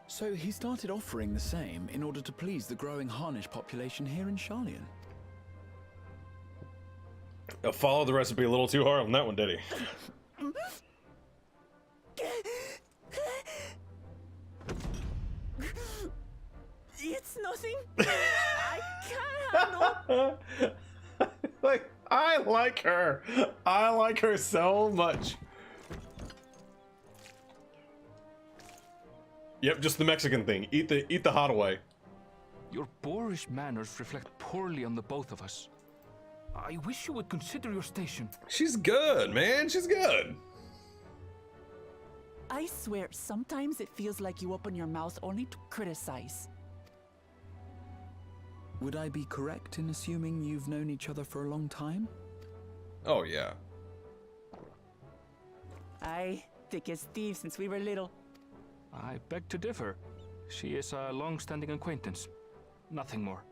So he started offering the same in order to please the growing Harnish population here in Sharlayan. Followed the recipe a little too hard on that one, did he? nothing. I can't handle. Like, I like her. I like her so much. Yep, just the Mexican thing. Eat the hot away. Your boorish manners reflect poorly on the both of us. I wish you would consider your station. She's good, man. She's good. I swear, sometimes it feels like you open your mouth only to criticize. Would I be correct in assuming you've known each other for a long time? Oh, yeah. Aye, thick as thieves since we were little. I beg to differ. She is a long-standing acquaintance. Nothing more.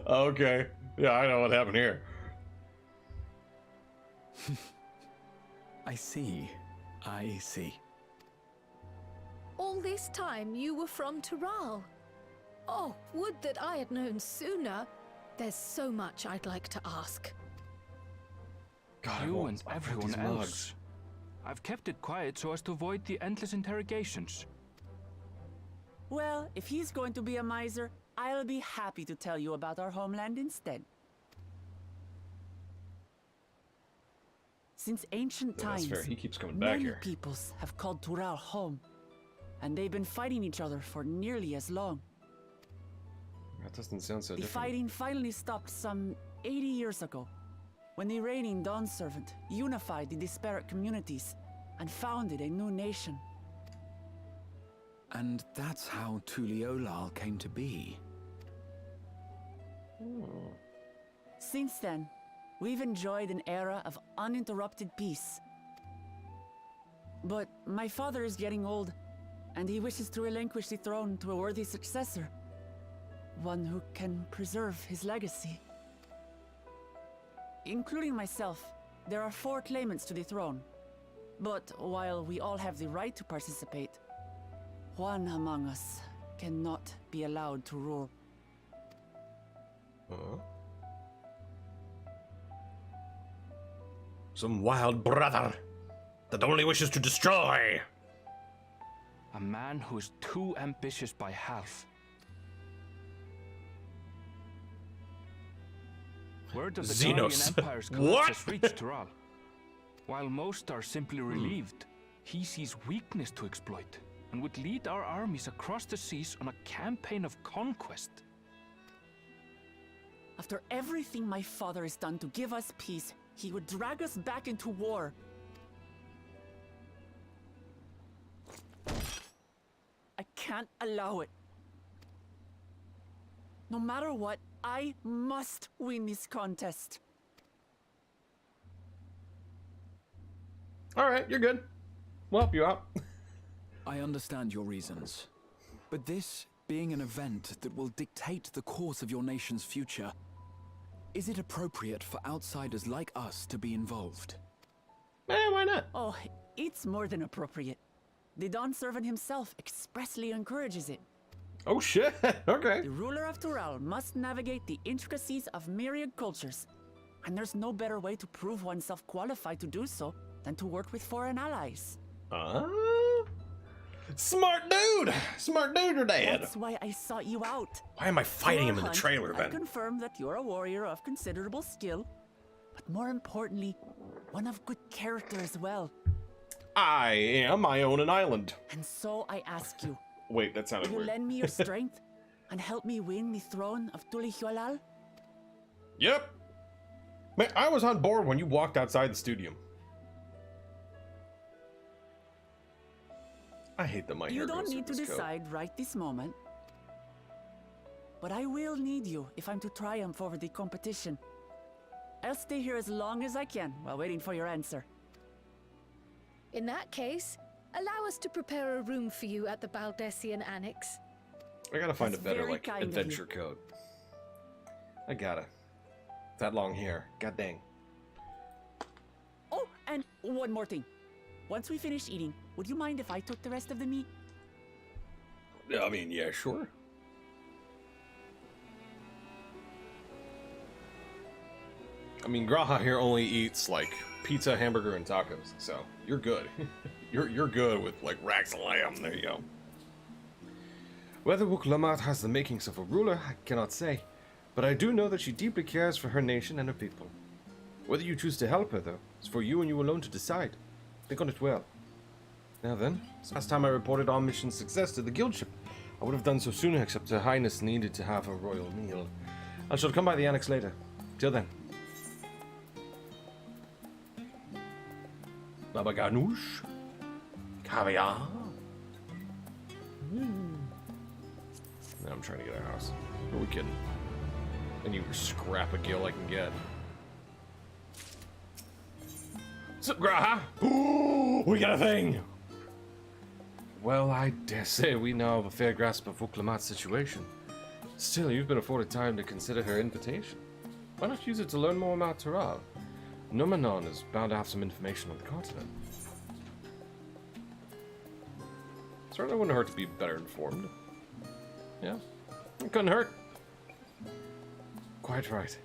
Okay. Yeah, I know what happened here. I see. I see. All this time you were from Tural. Oh, would that I had known sooner. There's so much I'd like to ask. God, You and I want everyone these else. mugs. I've kept it quiet so as to avoid the endless interrogations. Well, if he's going to be a miser, I'll be happy to tell you about our homeland instead. Since ancient Yeah, that's times, fair. He keeps coming back many here. peoples have called Tural home, and they've been fighting each other for nearly as long. That doesn't sound so The different. fighting finally stopped some 80 years ago, when the reigning Dawn Servant unified the disparate communities and founded a new nation. And that's how Tuliolal came to be. Since then, we've enjoyed an era of uninterrupted peace. But my father is getting old, and he wishes to relinquish the throne to a worthy successor. One who can preserve his legacy. Including myself, there are 4 claimants to the throne. But while we all have the right to participate, one among us cannot be allowed to rule. Huh? Some wild brother that only wishes to destroy. A man who is too ambitious by half. Word of the Xenos. Guardian Empire's What? collapse has reached Tural. While most are simply relieved, he sees weakness to exploit and would lead our armies across the seas on a campaign of conquest. After everything my father has done to give us peace, he would drag us back into war. I can't allow it. No matter what, I must win this contest. All right, you're good. We'll help you out. I understand your reasons. But this being an event that will dictate the course of your nation's future, is it appropriate for outsiders like us to be involved? Why not? Oh, it's more than appropriate. The Dawn Servant himself expressly encourages it. Oh shit. Okay. The ruler of Tural must navigate the intricacies of myriad cultures, and there's no better way to prove oneself qualified to do so than to work with foreign allies. Smart dude. Smart dude, your dad. That's why I sought you out. Why am I fighting him in the Hunt, trailer I then? confirm that you're a warrior of considerable skill, but more importantly, one of good character as well. I am. I own an island. And so I ask you, Wait, that sounded will you weird. lend me your strength and help me win the throne of Tulihualal? Yep. Man, I was on board when you walked outside the studio. I hate that my hair You don't goes need to through this coat. decide right this moment. But I will need you if I'm to triumph over the competition. I'll stay here as long as I can while waiting for your answer. In that case, allow us to prepare a room for you at the Baldessian Annex. I gotta find That's a better, very like, kind of adventure you. coat. I gotta. That long hair. God dang. Oh, and one more thing. Once we finish eating, would you mind if I took the rest of the meat? I mean, yeah, sure. I mean, Graha here only eats, like, pizza, hamburger, and tacos, so you're good. you're good with, like, racks of lamb. There you go. Whether Wuk-Lamat has the makings of a ruler, I cannot say, but I do know that she deeply cares for her nation and her people. Whether you choose to help her, though, is for you and you alone to decide. Think on it well. Now then, last time I reported our mission's success to the guild ship. I would have done so sooner, except Her Highness needed to have a royal meal. I shall come by the annex later. Till then. Baba Ganoush. Caviar. Now I'm trying to get a house. Who are we kidding? Any scrap of gil I can get. Sup, Graha? Ooh, we got a thing! Well, I dare say we now have a fair grasp of Wuk-Lamat's situation. Still, you've been afforded time to consider her invitation. Why not use it to learn more about Taral? Nomanon is bound to have some information on the continent. Certainly wouldn't hurt to be better informed. Yeah, it couldn't hurt. Quite right.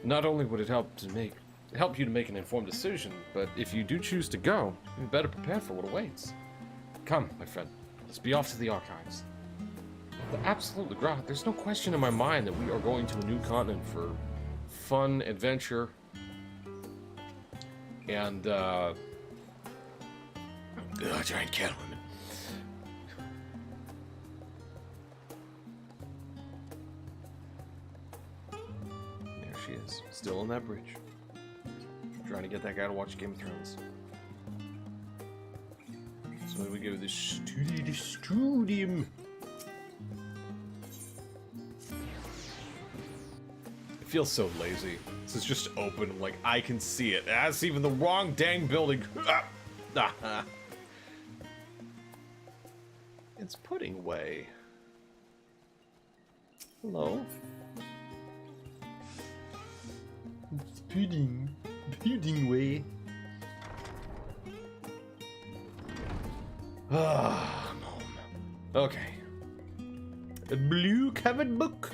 Not only would it help you to make an informed decision, but if you do choose to go, you're better prepared for what awaits. Come, my friend. Let's be off to the archives. Absolutely, Gra. There's no question in my mind that we are going to a new continent for fun, adventure, and giant catwoman. there she is, still on that bridge. Trying to get that guy to watch Game of Thrones. So we go to the studium. It feels so lazy. This is just open, like I can see it. That's even the wrong dang building. It's Pudding Way. Hello. It's Pudding Way. Ah, mom. Okay. A blue covered book.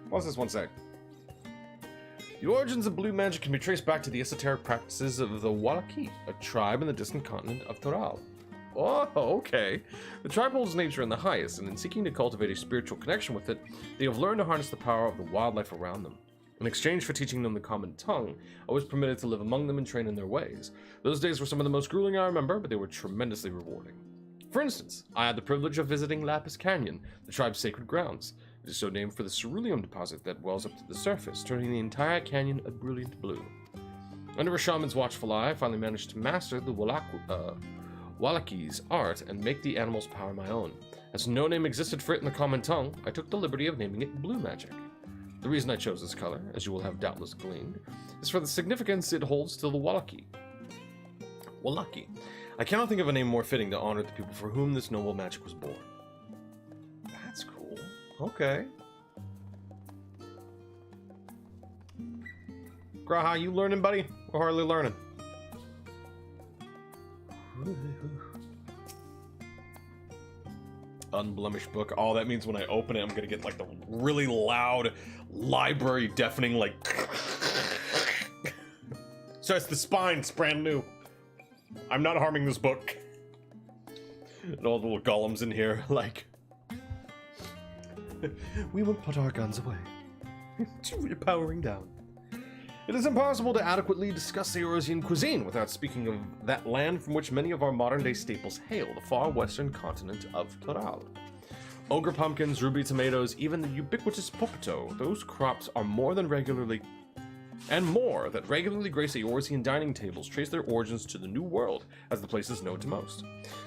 What's this one say? The origins of blue magic can be traced back to the esoteric practices of the Walaki, a tribe in the distant continent of Toral. Oh, okay. The tribe holds nature in the highest, and in seeking to cultivate a spiritual connection with it, they have learned to harness the power of the wildlife around them. In exchange for teaching them the common tongue, I was permitted to live among them and train in their ways. Those days were some of the most grueling I remember, but they were tremendously rewarding. For instance, I had the privilege of visiting Lapis Canyon, the tribe's sacred grounds. It is so named for the cerulean deposit that wells up to the surface, turning the entire canyon a brilliant blue. Under a shaman's watchful eye, I finally managed to master the Walaki's art and make the animal's power my own. As no name existed for it in the common tongue, I took the liberty of naming it Blue Magic. The reason I chose this color, as you will have doubtless gleaned, is for the significance it holds to the Walaki. Walaki. I cannot think of a name more fitting to honor the people for whom this noble magic was born. That's cool. Okay. Graha, you learning, buddy? We're hardly learning. Unblemished book. Oh, that means when I open it, I'm gonna get like the really loud library deafening like. So it's the spine. It's brand new. I'm not harming this book. And all the little golems in here, like. We will put our guns away. We're powering down. It is impossible to adequately discuss the Eorzean cuisine without speaking of that land from which many of our modern-day staples hail, the far western continent of Toral. Ogre pumpkins, ruby tomatoes, even the ubiquitous popito, those crops are more that regularly grace Eorzean dining tables trace their origins to the New World, as the place is known to most.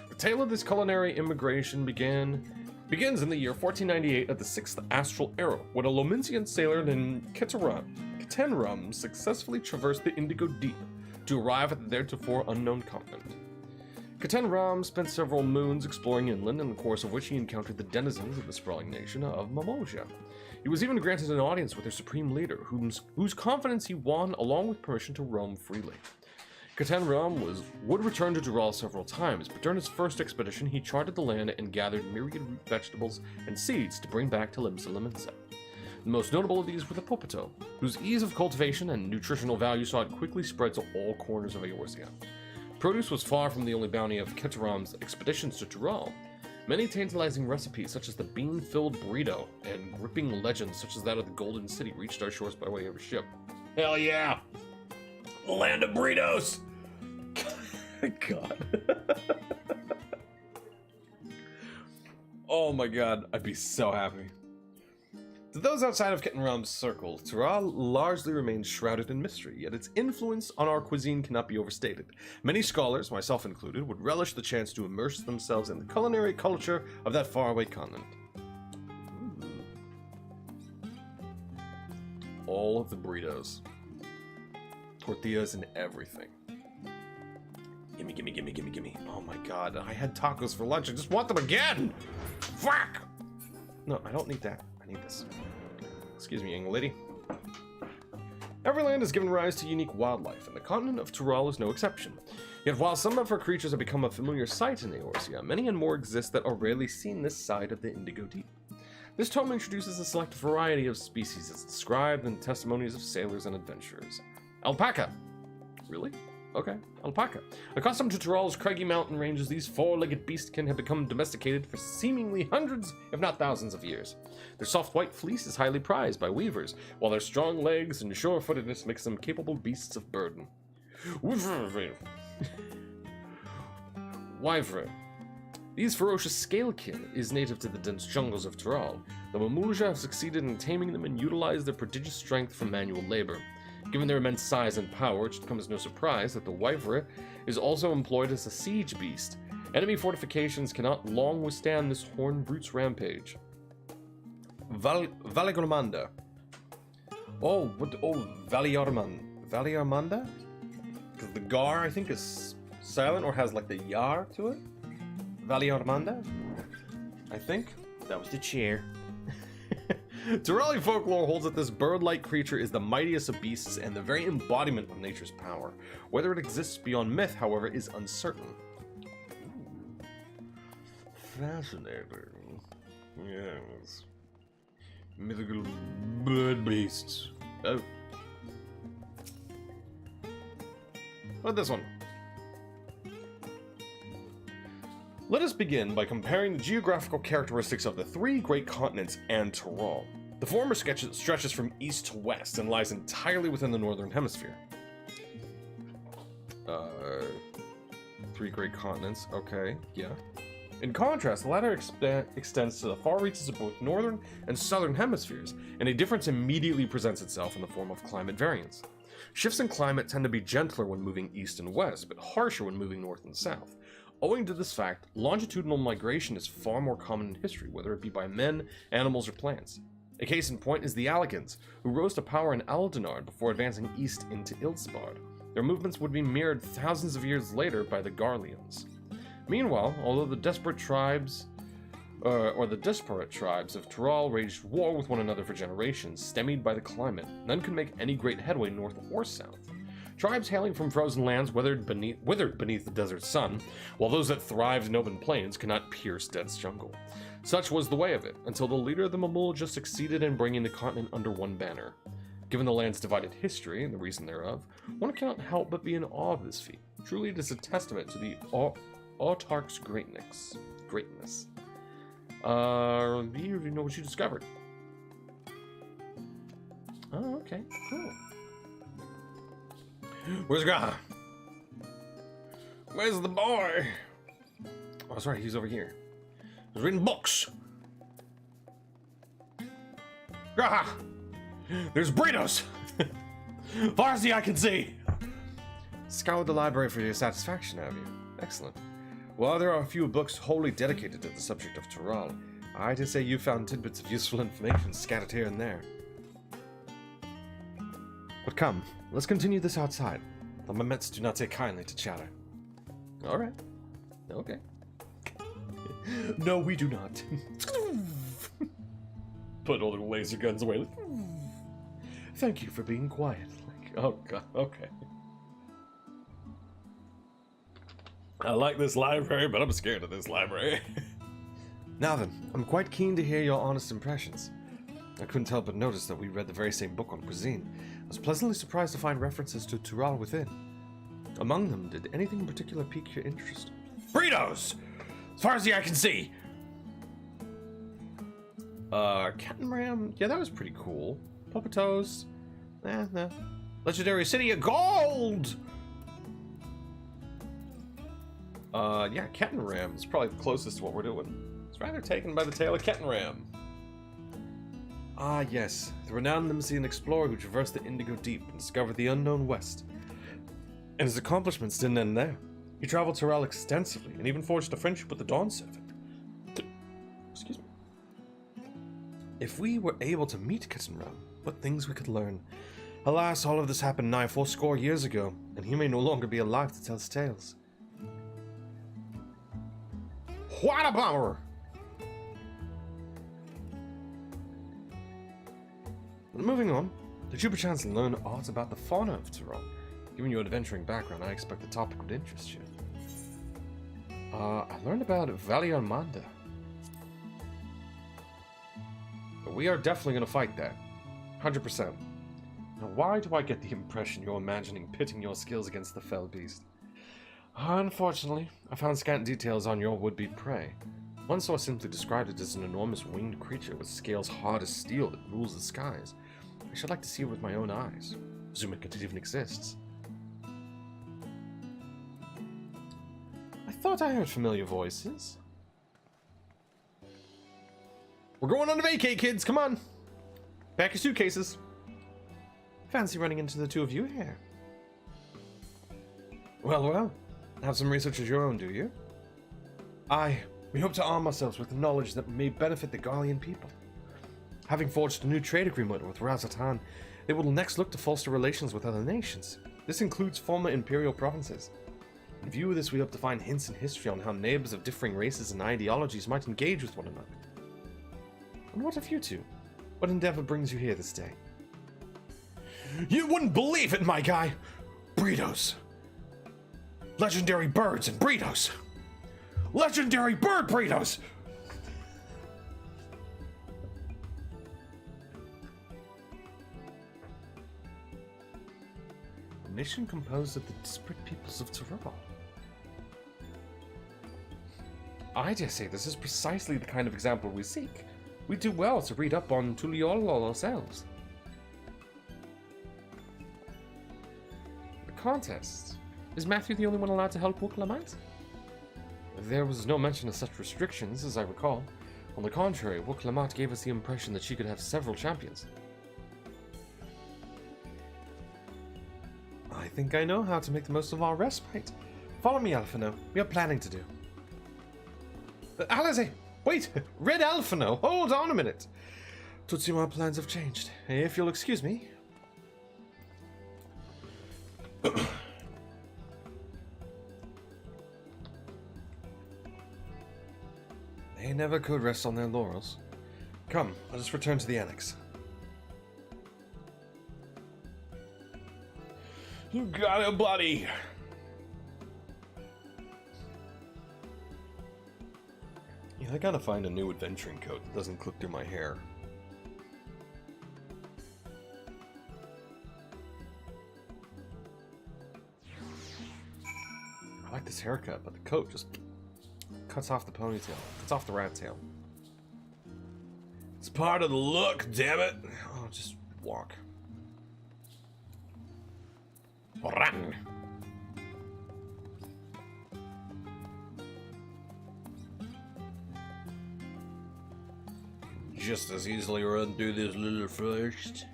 The tale of this culinary immigration begins in the year 1498 of the 6th Astral Era, when a Lominsian sailor named Ketenrum successfully traversed the Indigo Deep to arrive at the theretofore unknown continent. Ketenrum spent several moons exploring inland, in the course of which he encountered the denizens of the sprawling nation of Mamolja. He was even granted an audience with their supreme leader, whose confidence he won along with permission to roam freely. Ketenrum would return to Dural several times, but during his first expedition he charted the land and gathered myriad root vegetables and seeds to bring back to Limsa Limensa. The most notable of these were the popito, whose ease of cultivation and nutritional value saw it quickly spread to all corners of Eorzea. Produce was far from the only bounty of Ketenrum's expeditions to Dural. Many tantalizing recipes, such as the bean-filled burrito, and gripping legends, such as that of the Golden City, reached our shores by way of a ship. Hell yeah! The land of burritos! God. Oh my god, I'd be so happy. To those outside of Kitten Realm's circle, Tural largely remains shrouded in mystery, yet its influence on our cuisine cannot be overstated. Many scholars, myself included, would relish the chance to immerse themselves in the culinary culture of that faraway continent. All of the burritos. Tortillas and everything. Gimme, gimme, gimme, gimme, gimme. Oh my god, I had tacos for lunch. I just want them again! Fuck! No, I don't need that. I need this. Excuse me, young lady. Every land has given rise to unique wildlife, and the continent of Tural is no exception. Yet while some of our creatures have become a familiar sight in Eorzea, many and more exist that are rarely seen this side of the Indigo Deep. This tome introduces a select variety of species as described in testimonies of sailors and adventurers. Alpaca. Really? Okay, alpaca. Accustomed to Tural's craggy mountain ranges, these four-legged beastkin have become domesticated for seemingly hundreds, if not thousands of years. Their soft white fleece is highly prized by weavers, while their strong legs and sure-footedness makes them capable beasts of burden. Wyvern. These ferocious scalekin is native to the dense jungles of Tural. The Mamulja have succeeded in taming them and utilize their prodigious strength for manual labor. Given their immense size and power, it should come as no surprise that the wyvern is also employed as a siege beast. Enemy fortifications cannot long withstand this horned brute's rampage. Valigormanda. Oh, what? Oh, Valiarmanda? Because the gar, I think, is silent or has like the yar to it. Valiarmanda? I think. That was the chair. Turali folklore holds that this bird-like creature is the mightiest of beasts and the very embodiment of nature's power. Whether it exists beyond myth, however, is uncertain. Ooh. Fascinating. Yes. Mythical bird beasts. Oh. What about this one? Let us begin by comparing the geographical characteristics of the three great continents and Tural. The former stretches from east to west and lies entirely within the northern hemisphere. Three great continents, okay, yeah. In contrast, the latter extends to the far reaches of both northern and southern hemispheres, and a difference immediately presents itself in the form of climate variance. Shifts in climate tend to be gentler when moving east and west, but harsher when moving north and south. Owing to this fact, longitudinal migration is far more common in history, whether it be by men, animals, or plants. A case in point is the Alligans, who rose to power in Aldenard before advancing east into Ildspard. Their movements would be mirrored thousands of years later by the Garleans. Meanwhile, although the disparate tribes of Tural waged war with one another for generations, stymied by the climate, none could make any great headway north or south. Tribes hailing from frozen lands withered beneath the desert sun, while those that thrived in open plains could not pierce dense jungle. Such was the way of it, until the leader of the Mamulja succeeded in bringing the continent under one banner. Given the land's divided history and the reason thereof, one cannot help but be in awe of this feat. Truly it is a testament to the autarch's greatness. You already know what you discovered. Oh, okay, cool. Where's Graha? Where's the boy? Oh, that's right, he's over here. He's reading books. Graha! There's burritos! Far as the eye can see! Scoured the library for your satisfaction, have you? Excellent. While there are a few books wholly dedicated to the subject of Tural, I to say you found tidbits of useful information scattered here and there. But come, let's continue this outside. The Memets do not take kindly to chatter. Alright. Okay. No, we do not. Put all the laser guns away. Thank you for being quiet. Oh god, okay. I like this library, but I'm scared of this library. Now then, I'm quite keen to hear your honest impressions. I couldn't help but notice that we read the very same book on cuisine. I was pleasantly surprised to find references to Tural within. Among them, did anything in particular pique your interest? Burritos! As far as the eye can see! Catamaran? Yeah, that was pretty cool. Papa Toes? No. Legendary City of Gold! Yeah, Catamaran is probably the closest to what we're doing. It's rather taken by the tale of Catamaran. Ah, yes. The renowned Limousin explorer who traversed the Indigo Deep and discovered the unknown West. And his accomplishments didn't end there. He traveled Tyrell extensively and even forged a friendship with the Dawn Servant. Excuse me. If we were able to meet Catamaran, what things we could learn. Alas, all of this happened nigh 80 years ago, and he may no longer be alive to tell his tales. What a bummer! Moving on, did you perchance learn aught about the fauna of Tyrell? Given your adventuring background, I expect the topic would interest you. I learned about Valle Armanda. We are definitely going to fight that. 100%. Now, why do I get the impression you're imagining pitting your skills against the fell beast? Unfortunately, I found scant details on your would-be prey. One source simply described it as an enormous winged creature with scales hard as steel that rules the skies. I should like to see it with my own eyes. Assuming it even exists. I thought I heard familiar voices. We're going on a vacay, kids, come on! Pack your suitcases. Fancy running into the two of you here. Well. Have some research of your own, do you? Aye. We hope to arm ourselves with knowledge that may benefit the Garlean people. Having forged a new trade agreement with Razatan, they will next look to foster relations with other nations. This includes former imperial provinces. In view of this, we hope to find hints in history on how neighbors of differing races and ideologies might engage with one another. And what of you two? What endeavor brings you here this day? You wouldn't believe it, my guy! Burritos. Legendary birds and burritos. Legendary bird burritos! A nation composed of the disparate peoples of Tyrell. I dare say this is precisely the kind of example we seek. We do well to read up on Tuliol ourselves. The contest. Is Matthew the only one allowed to help Wooklamite? There was no mention of such restrictions, as I recall. On the contrary, Wooklamite gave us the impression that she could have several champions. I think I know how to make the most of our respite. Follow me, Alphino. We are planning to do. Alize! Wait! Red Alphino! Hold on a minute! Tootsie, our plans have changed. If you'll excuse me. They never could rest on their laurels. Come, let us return to the annex. You got it, buddy! Yeah, I gotta find a new adventuring coat that doesn't clip through my hair. I like this haircut, but the coat just cuts off the ponytail. Cuts off the rat tail. It's part of the look, damn it! Oh, just walk. Run! Just as easily run through this little first.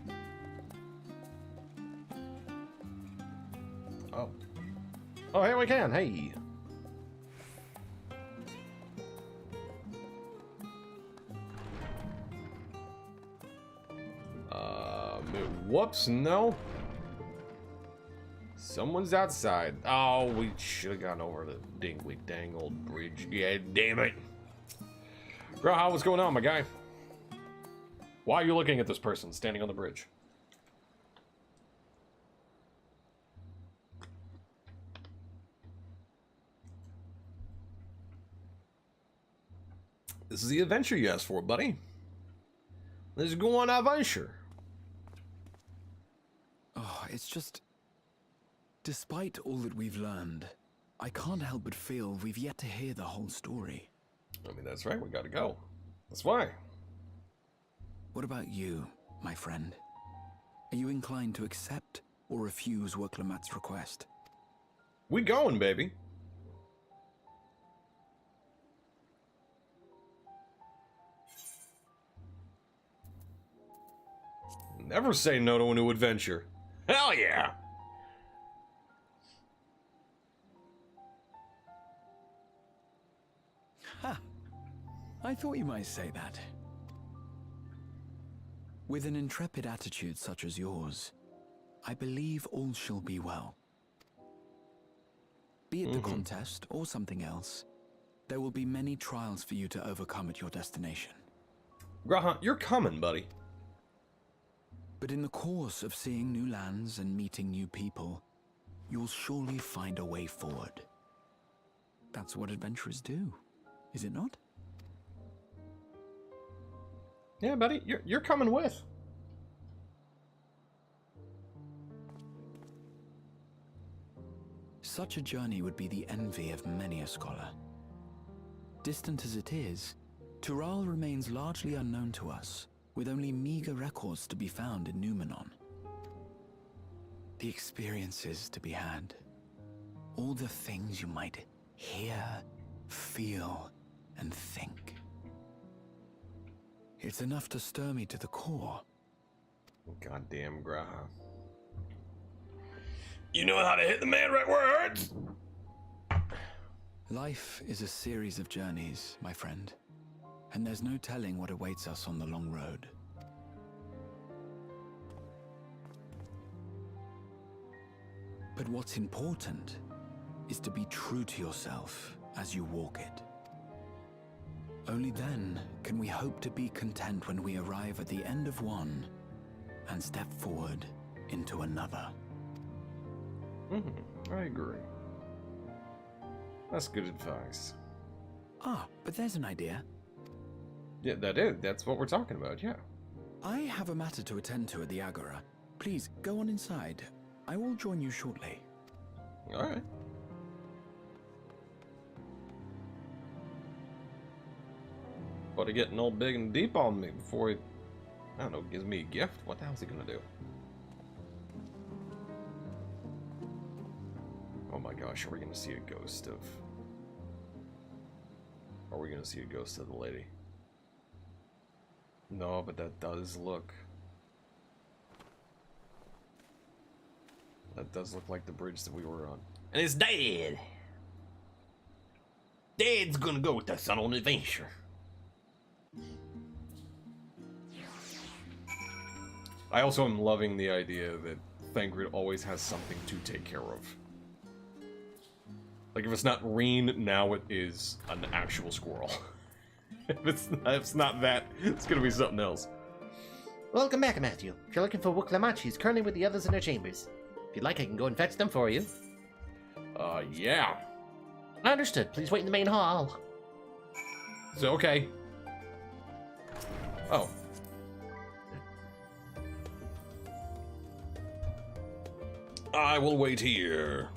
Oh. Oh, here we can, hey! Whoops, no. Someone's outside. Oh, we should have gone over the dingly dang old bridge. Yeah, damn it. Graha, what's going on, my guy? Why are you looking at this person standing on the bridge? This is the adventure you asked for, buddy. Let's go on adventure. Oh, it's just... Despite all that we've learned, I can't help but feel we've yet to hear the whole story. I mean, that's right, we gotta go. That's why. What about you, my friend? Are you inclined to accept or refuse Wuklamat's request? We going, baby. Never say no to a new adventure. Hell yeah! Ha! I thought you might say that. With an intrepid attitude such as yours, I believe all shall be well. Be it the contest or something else, there will be many trials for you to overcome at your destination. Graha, you're coming, buddy. But in the course of seeing new lands and meeting new people, you'll surely find a way forward. That's what adventurers do, is it not? Yeah, buddy, you're coming with. Such a journey would be the envy of many a scholar. Distant as it is, Tural remains largely unknown to us, with only meager records to be found in Numenor. The experiences to be had, all the things you might hear, feel, and think. It's enough to stir me to the core. Goddamn Graha. You know how to hit the man right where it hurts? Life is a series of journeys, my friend, and there's no telling what awaits us on the long road. But what's important is to be true to yourself as you walk it. Only then can we hope to be content when we arrive at the end of one and step forward into another. I agree. That's good advice. Ah, but there's an idea. Yeah, that's what we're talking about, yeah. I have a matter to attend to at the Agora. Please, go on inside. I will join you shortly. Alright. Buddy getting all big and deep on me before he, I don't know, gives me a gift? What the hell's he gonna do? Oh my gosh, are we gonna see a ghost of... Are we gonna see a ghost of the lady? No, but that does look... That does look like the bridge that we were on. And it's Dad. Dad's gonna go with us on an adventure. I also am loving the idea that Thangrid always has something to take care of. Like, if it's not Reen, now it is an actual squirrel. if it's not that, it's gonna be something else. Welcome back, Matthew. If you're looking for Wuklamach, he's currently with the others in their chambers. If you'd like, I can go and fetch them for you. Yeah. Understood. Please wait in the main hall. So, okay. Oh. I will wait here.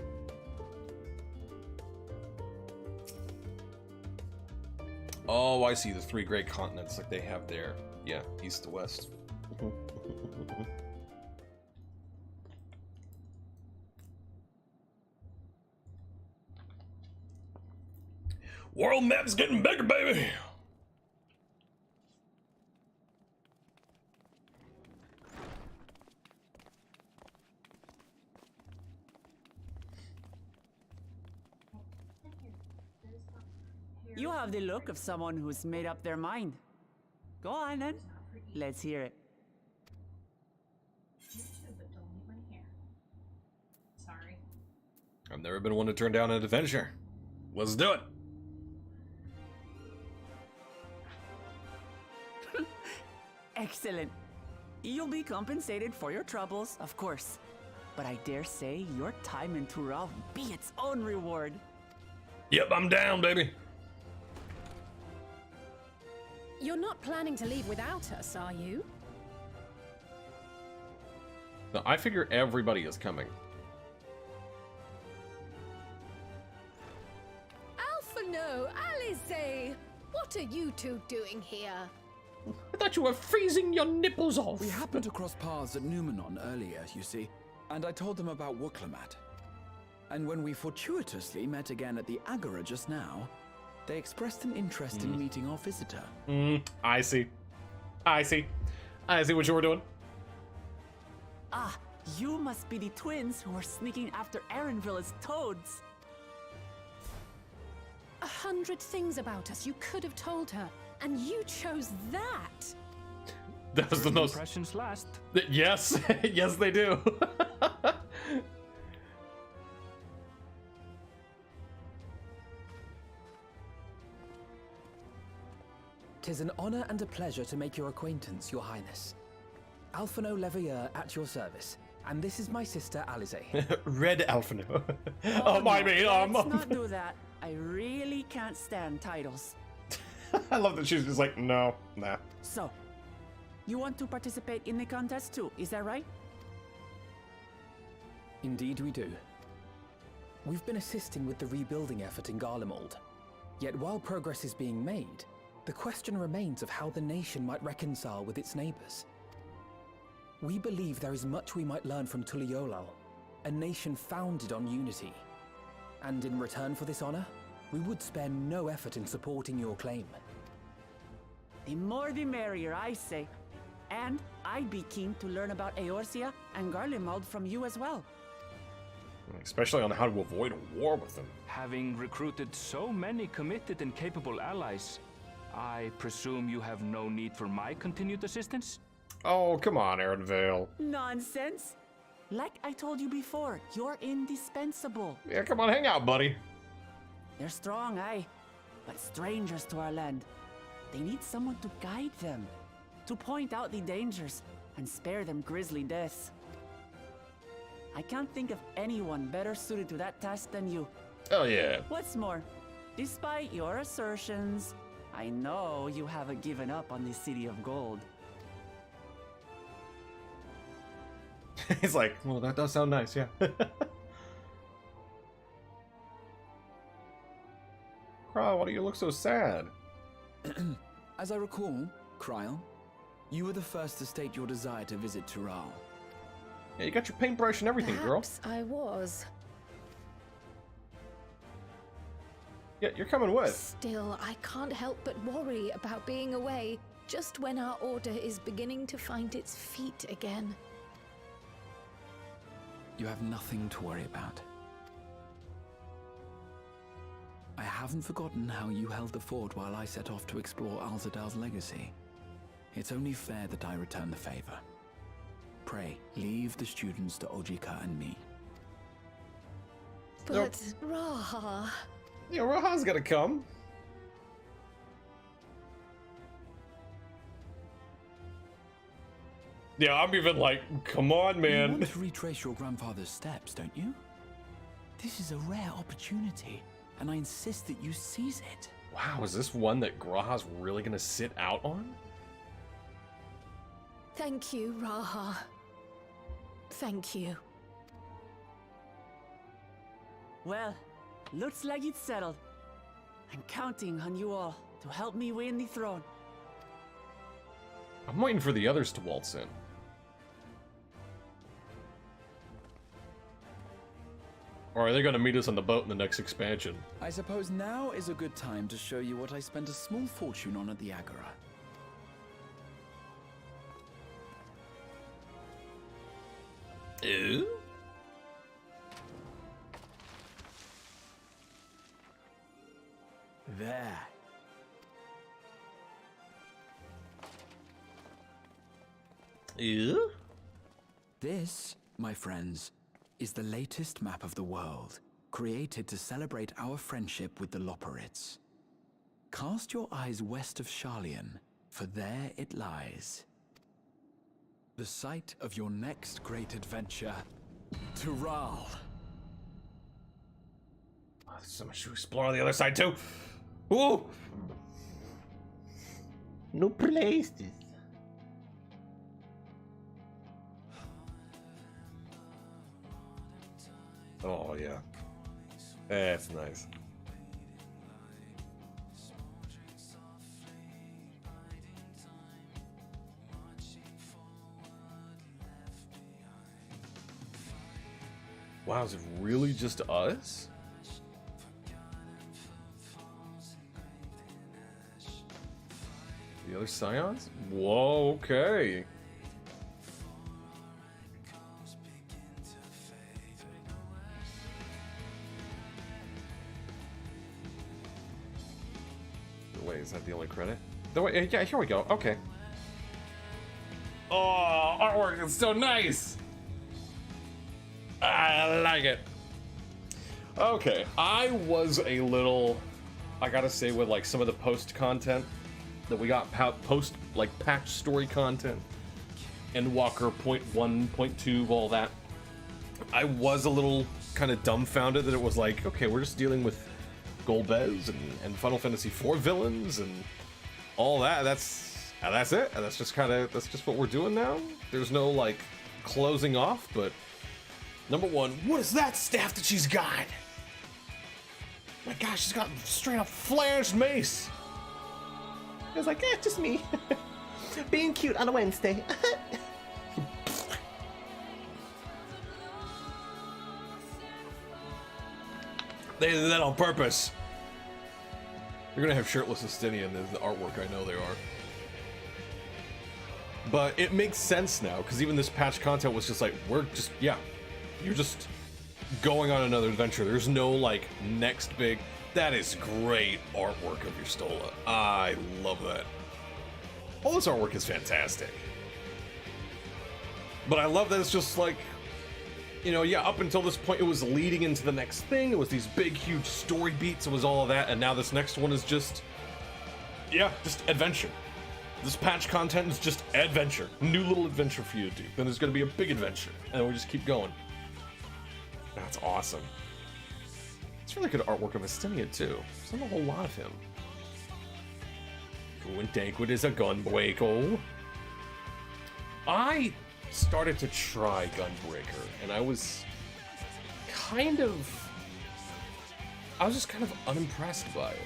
Oh, I see the three great continents like they have there. Yeah, east to west. World map's getting bigger, baby! You have the look of someone who's made up their mind. Go on then. Let's hear it. Sorry. I've never been one to turn down an adventure. Let's do it! Excellent. You'll be compensated for your troubles, of course. But I dare say your time in Tural will be its own reward. Yep, I'm down, baby! You're not planning to leave without us, are you? No, I figure everybody is coming. Alphino, Alize! What are you two doing here? I thought you were freezing your nipples off. We happened to cross paths at Numenon earlier, you see, and I told them about Wooklamat. And when we fortuitously met again at the Agora just now, they expressed an interest in meeting our visitor. I see. I see. I see what you were doing. Ah, you must be the twins who are sneaking after Erenville as toads. 100 things about us you could have told her, and you chose that. That was the most. Impressions last. Yes, yes, they do. Tis an honor and a pleasure to make your acquaintance, Your Highness. Alphino Leveilleur at your service, and this is my sister Alize. Red Alphino. Oh, I no, mean, let's not do that. I really can't stand titles. I love that she's just like, no, nah. So, you want to participate in the contest too, is that right? Indeed we do. We've been assisting with the rebuilding effort in Garlemald. Yet while progress is being made, the question remains of how the nation might reconcile with its neighbors. We believe there is much we might learn from Tuliolal, a nation founded on unity. And in return for this honor, we would spare no effort in supporting your claim. The more the merrier, I say. And I'd be keen to learn about Eorzea and Garlemald from you as well. Especially on how to avoid a war with them. Having recruited so many committed and capable allies, I presume you have no need for my continued assistance? Oh, come on, Erenvale. Nonsense. Like I told you before, you're indispensable. Yeah, come on, hang out, buddy. They're strong, aye, but strangers to our land. They need someone to guide them, to point out the dangers and spare them grisly deaths. I can't think of anyone better suited to that task than you. Oh, yeah. What's more, despite your assertions, I know you haven't given up on the City of Gold. He's like, well, that does sound nice, yeah. Cry, why do you look so sad? As I recall, Kryl, you were the first to state your desire to visit Tural. Yeah, you got your paintbrush and everything, girl. Perhaps I was. Yeah, you're coming with. Still, I can't help but worry about being away, just when our order is beginning to find its feet again. You have nothing to worry about. I haven't forgotten how you held the fort while I set off to explore Alzadal's legacy. It's only fair that I return the favor. Pray, leave the students to Ojika and me. But, Raha... Yeah, Rohan's gonna come. Yeah, I'm even like, come on, You man. want to retrace your grandfather's steps, don't you? This is a rare opportunity, and I insist that you seize it. Wow, is this one that Graha's really gonna sit out on? Thank you, Raha. Thank you. Well, looks like it's settled. I'm counting on you all to help me win the throne. I'm waiting for the others to waltz in. Or are they gonna meet us on the boat in the next expansion? I suppose now is a good time to show you what I spent a small fortune on at the Agora. Ooh? There. Ooh? This, my friends, is the latest map of the world, created to celebrate our friendship with the Loperids. Cast your eyes west of Sharlayan, for there it lies. The site of your next great adventure, Tural. Oh, there's so much to explore on the other side too. Ooh! No places. Oh yeah, that's nice. Wow, is it really just us? The other Scions? Whoa, okay. Wait, is that the only credit? No, wait, yeah, here we go. Okay. Oh, artwork is so nice. I like it. Okay, I was a little, I gotta say, with like some of the post content that we got, post like patch story content, Endwalker .1, .2, all that. I was a little kind of dumbfounded that it was like, okay, we're just dealing with Golbez and Final Fantasy IV villains and all that. That's it. And that's just what we're doing now. There's no like closing off. But number one, what is that staff that she's got? My gosh, she's got straight up flanged mace. I was like, it's just me being cute on a Wednesday. They did that on purpose. They're gonna have shirtless Estinian as the artwork, I know they are. But it makes sense now, because even this patch content was just like, you're just going on another adventure. There's no like next big, that is great artwork of your Stola. I love that. All this artwork is fantastic. But I love that it's just like, you know, yeah, up until this point, it was leading into the next thing. It was these big, huge story beats. It was all of that. And now this next one is just, yeah, just adventure. This patch content is just adventure. New little adventure for you to do. Then there's going to be a big adventure. And then we just keep going. That's awesome. It's really good artwork of Estinian, too. There's not a whole lot of him. Gwyntanquid is a gunbreaker. I started to try Gunbreaker, and I was just kind of unimpressed by it.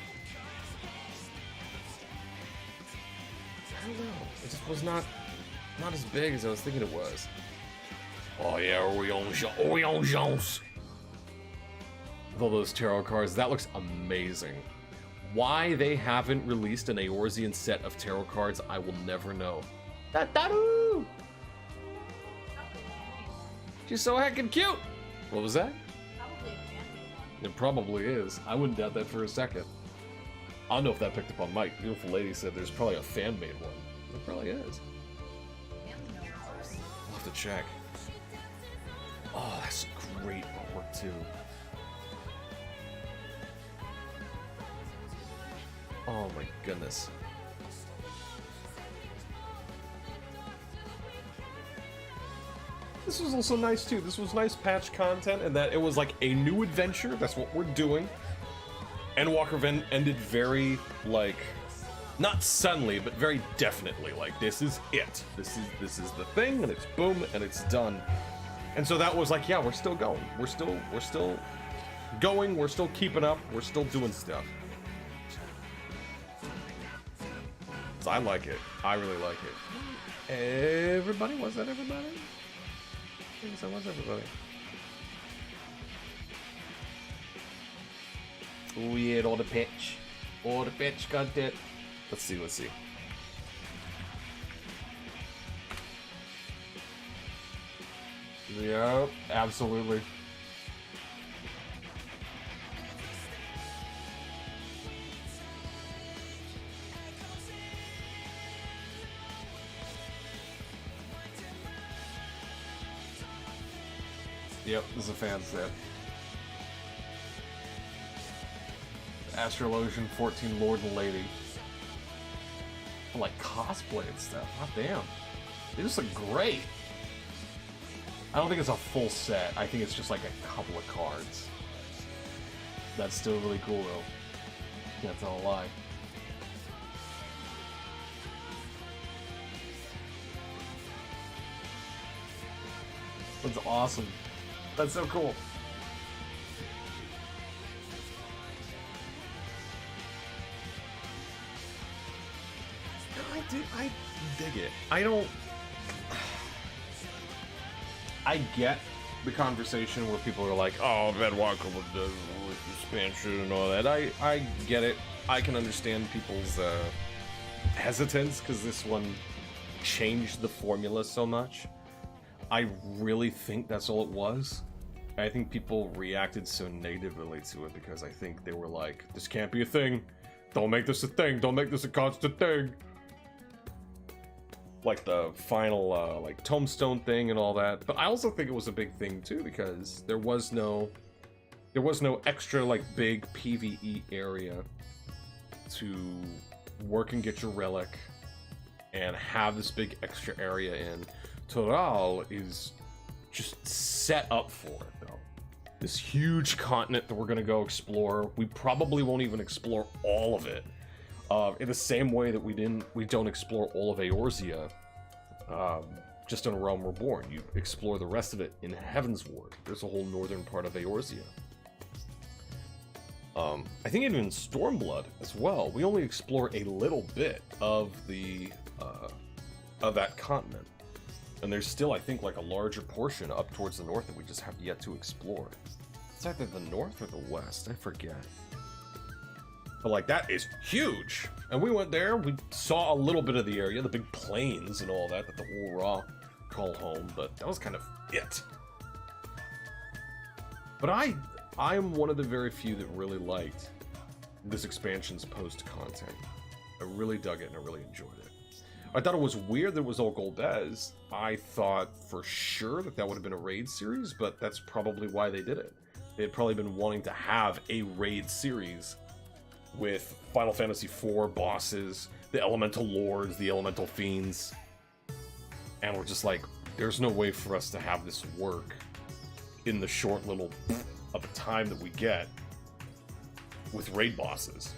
I don't know. It just was not as big as I was thinking it was. Oh yeah, Orion Jones. With all those tarot cards, that looks amazing. Why they haven't released an Eorzean set of tarot cards, I will never know. Da-da-doo! She's so heckin' cute! What was that? It probably is. I wouldn't doubt that for a second. I don't know if that picked up on Mike. Beautiful lady said there's probably a fan-made one. There probably is. I'll have to check. Oh, that's great artwork too. Oh my goodness. This was also nice too. This was nice patch content, and that it was like a new adventure. That's what we're doing. Endwalker ended very like, not suddenly, but very definitely. Like, this is it. This is the thing, and it's boom, and it's done. And so that was like, yeah, we're still going. We're still going. We're still keeping up. We're still doing stuff. So I like it. I really like it. Everybody? Was that everybody? I think that was everybody. Oh yeah, all the pitch. All the pitch content. Let's see. Yeah, absolutely. Yep, this is a fan set. Astrologian 14 Lord and Lady. Like cosplay and stuff. God damn. They just look great. I don't think it's a full set. I think it's just like a couple of cards. That's still really cool though. Can't tell a lie. That's awesome. That's so cool. I dig it. I get the conversation where people are like, "Oh, Bed Walker with the expansion and all that." I get it. I can understand people's hesitance because this one changed the formula so much. I really think that's all it was. I think people reacted so negatively to it because I think they were like, "This can't be a thing. Don't make this a thing. Don't make this a constant thing." Like the final like tombstone thing and all that. But I also think it was a big thing too because there was no extra like big PvE area to work and get your relic and have this big extra area in. Toral is just set up for it though. This huge continent that we're gonna go explore. We probably won't even explore all of it. In the same way that we don't explore all of Eorzea, just in A Realm Reborn. You explore the rest of it in Heavensward. There's a whole northern part of Eorzea. I think even in Stormblood as well. We only explore a little bit of the of that continent, and there's still, I think, like a larger portion up towards the north that we just have yet to explore. It's either the north or the west. I forget. But like that is huge, and we went there. We saw a little bit of the area, the big plains and all that the Ulra call home, but that was kind of it. But I'm one of the very few that really liked this expansion's post content. I really dug it and I really enjoyed it. I thought it was weird that it was all Golbez. I thought for sure that would have been a raid series, but that's probably why they did it. They had probably been wanting to have a raid series with Final Fantasy IV bosses, the Elemental Lords, the Elemental Fiends. And we're just like, there's no way for us to have this work in the short little of a time that we get with raid bosses.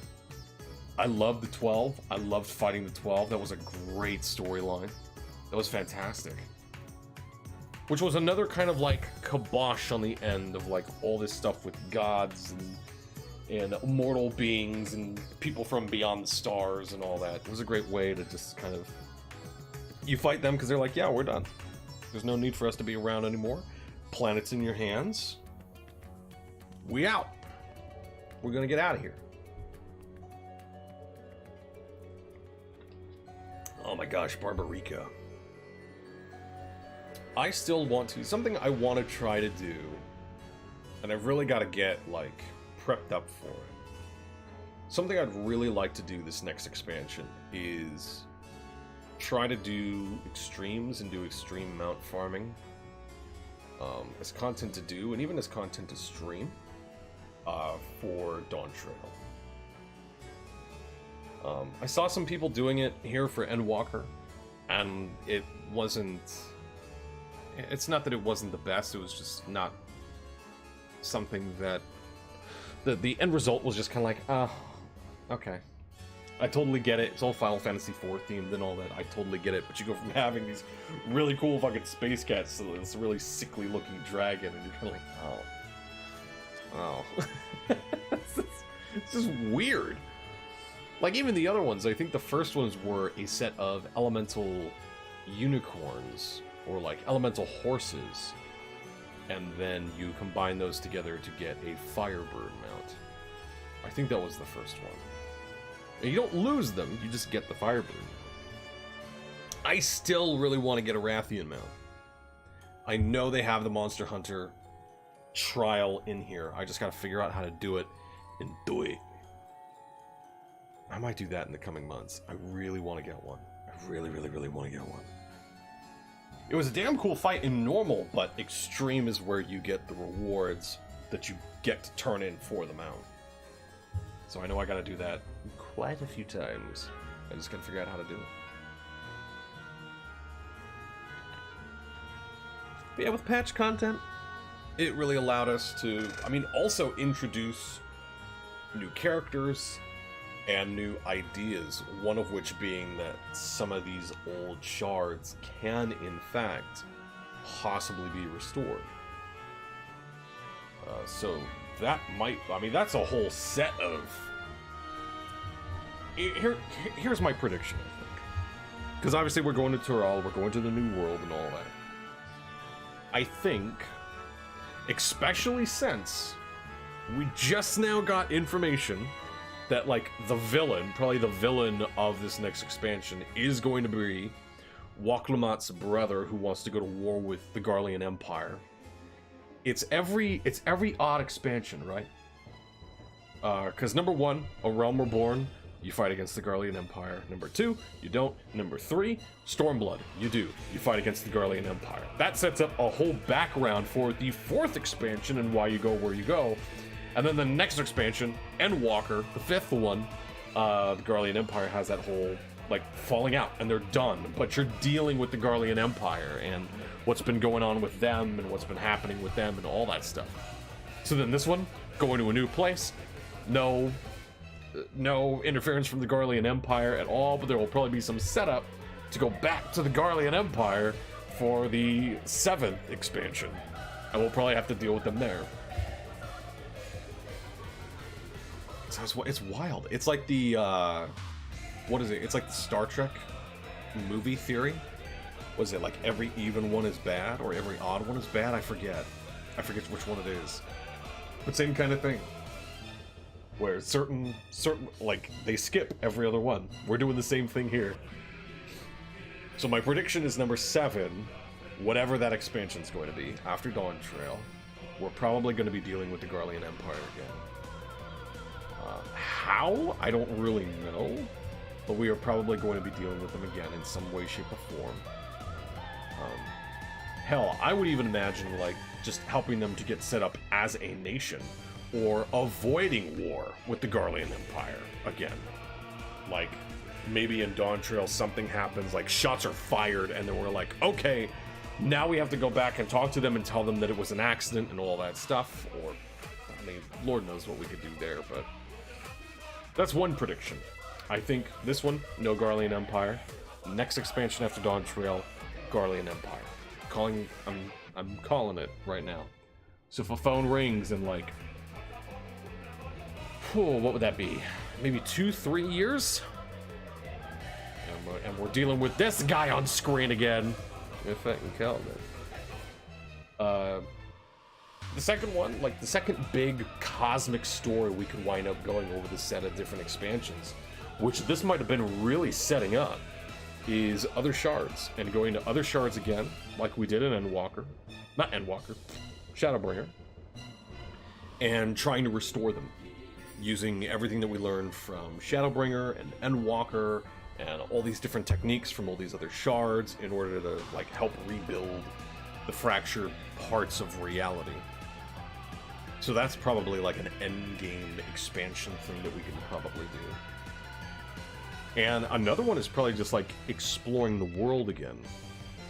I loved the 12. I loved fighting the 12. That was a great storyline. That was fantastic. Which was another kind of like kibosh on the end of like all this stuff with gods and immortal beings and people from beyond the stars and all that. It was a great way to just kind of... You fight them because they're like, yeah, we're done. There's no need for us to be around anymore. Planet's in your hands. We out. We're gonna get out of here. Oh my gosh, Barbarica. I still want to... Something I want to try to do, and I've really got to get, like, prepped up for it. Something I'd really like to do this next expansion is try to do extremes and do extreme mount farming as content to do, and even as content to stream for Dawn Trail. I saw some people doing it here for Endwalker, and it wasn't... It's not that it wasn't the best, it was just not something that... The end result was just kind of like, okay. I totally get it, it's all Final Fantasy IV themed and all that, I totally get it, but you go from having these really cool fucking space cats to this really sickly looking dragon, and you're kind of like, oh. It's just weird. Like, even the other ones, I think the first ones were a set of elemental unicorns, or like elemental horses, and then you combine those together to get a Firebird mount. I think that was the first one. And you don't lose them, you just get the Firebird mount. I still really want to get a Rathian mount. I know they have the Monster Hunter trial in here, I just gotta figure out how to do it and do it. I might do that in the coming months. I really want to get one. I really, really, really want to get one. It was a damn cool fight in normal, but extreme is where you get the rewards that you get to turn in for the mount. So I know I gotta do that quite a few times. I just gotta figure out how to do it. But yeah, with patch content, it really allowed us to, also introduce new characters and new ideas, one of which being that some of these old shards can, in fact, possibly be restored. So that might... that's a whole set of... Here's my prediction, I think. Because obviously we're going to Tural, we're going to the New World and all that. I think Especially since we just now got information that, like, the villain, probably the villain of this next expansion, is going to be Waklumat's brother who wants to go to war with the Garlean Empire. It's every odd expansion, right? Because number 1, A Realm Reborn, you fight against the Garlean Empire. Number 2, you don't. Number 3, Stormblood, you do. You fight against the Garlean Empire. That sets up a whole background for the 4th expansion and why you go where you go. And then the next expansion, Endwalker, the 5th one, the Garlean Empire has that whole, like, falling out, and they're done. But you're dealing with the Garlean Empire and what's been going on with them and what's been happening with them and all that stuff. So then this one, going to a new place, no interference from the Garlean Empire at all, but there will probably be some setup to go back to the Garlean Empire for the 7th expansion. And we'll probably have to deal with them there. So it's wild. It's like the, what is it? It's like the Star Trek movie theory. Was it like every even one is bad or every odd one is bad? I forget which one it is. But same kind of thing. Where certain, like, they skip every other one. We're doing the same thing here. So my prediction is number 7, whatever that expansion's going to be, after Dawn Trail, we're probably going to be dealing with the Garlean Empire again. How? I don't really know. But we are probably going to be dealing with them again in some way, shape, or form. Hell, I would even imagine, like, just helping them to get set up as a nation. Or avoiding war with the Garlean Empire again. Like, maybe in Dawn Trail something happens, like shots are fired, and then we're like, okay, now we have to go back and talk to them and tell them that it was an accident and all that stuff. Or, I mean, Lord knows what we could do there, but that's one prediction. I think this one, no Garlean Empire. Next expansion after Dawn Trail, Garlean Empire. I'm calling it right now. So if a phone rings and, like, what would that be? Maybe 2-3 years? And we're dealing with this guy on screen again. If I can count it. The second one, like the second big cosmic story we could wind up going over the set of different expansions, which this might have been really setting up, is Other Shards. And going to Other Shards again, like we did in Endwalker. Not Endwalker. Shadowbringer. And trying to restore them. Using everything that we learned from Shadowbringer and Endwalker and all these different techniques from all these other shards in order to, like, help rebuild the fractured parts of reality. So that's probably like an endgame expansion thing that we can probably do. And another one is probably just like exploring the world again.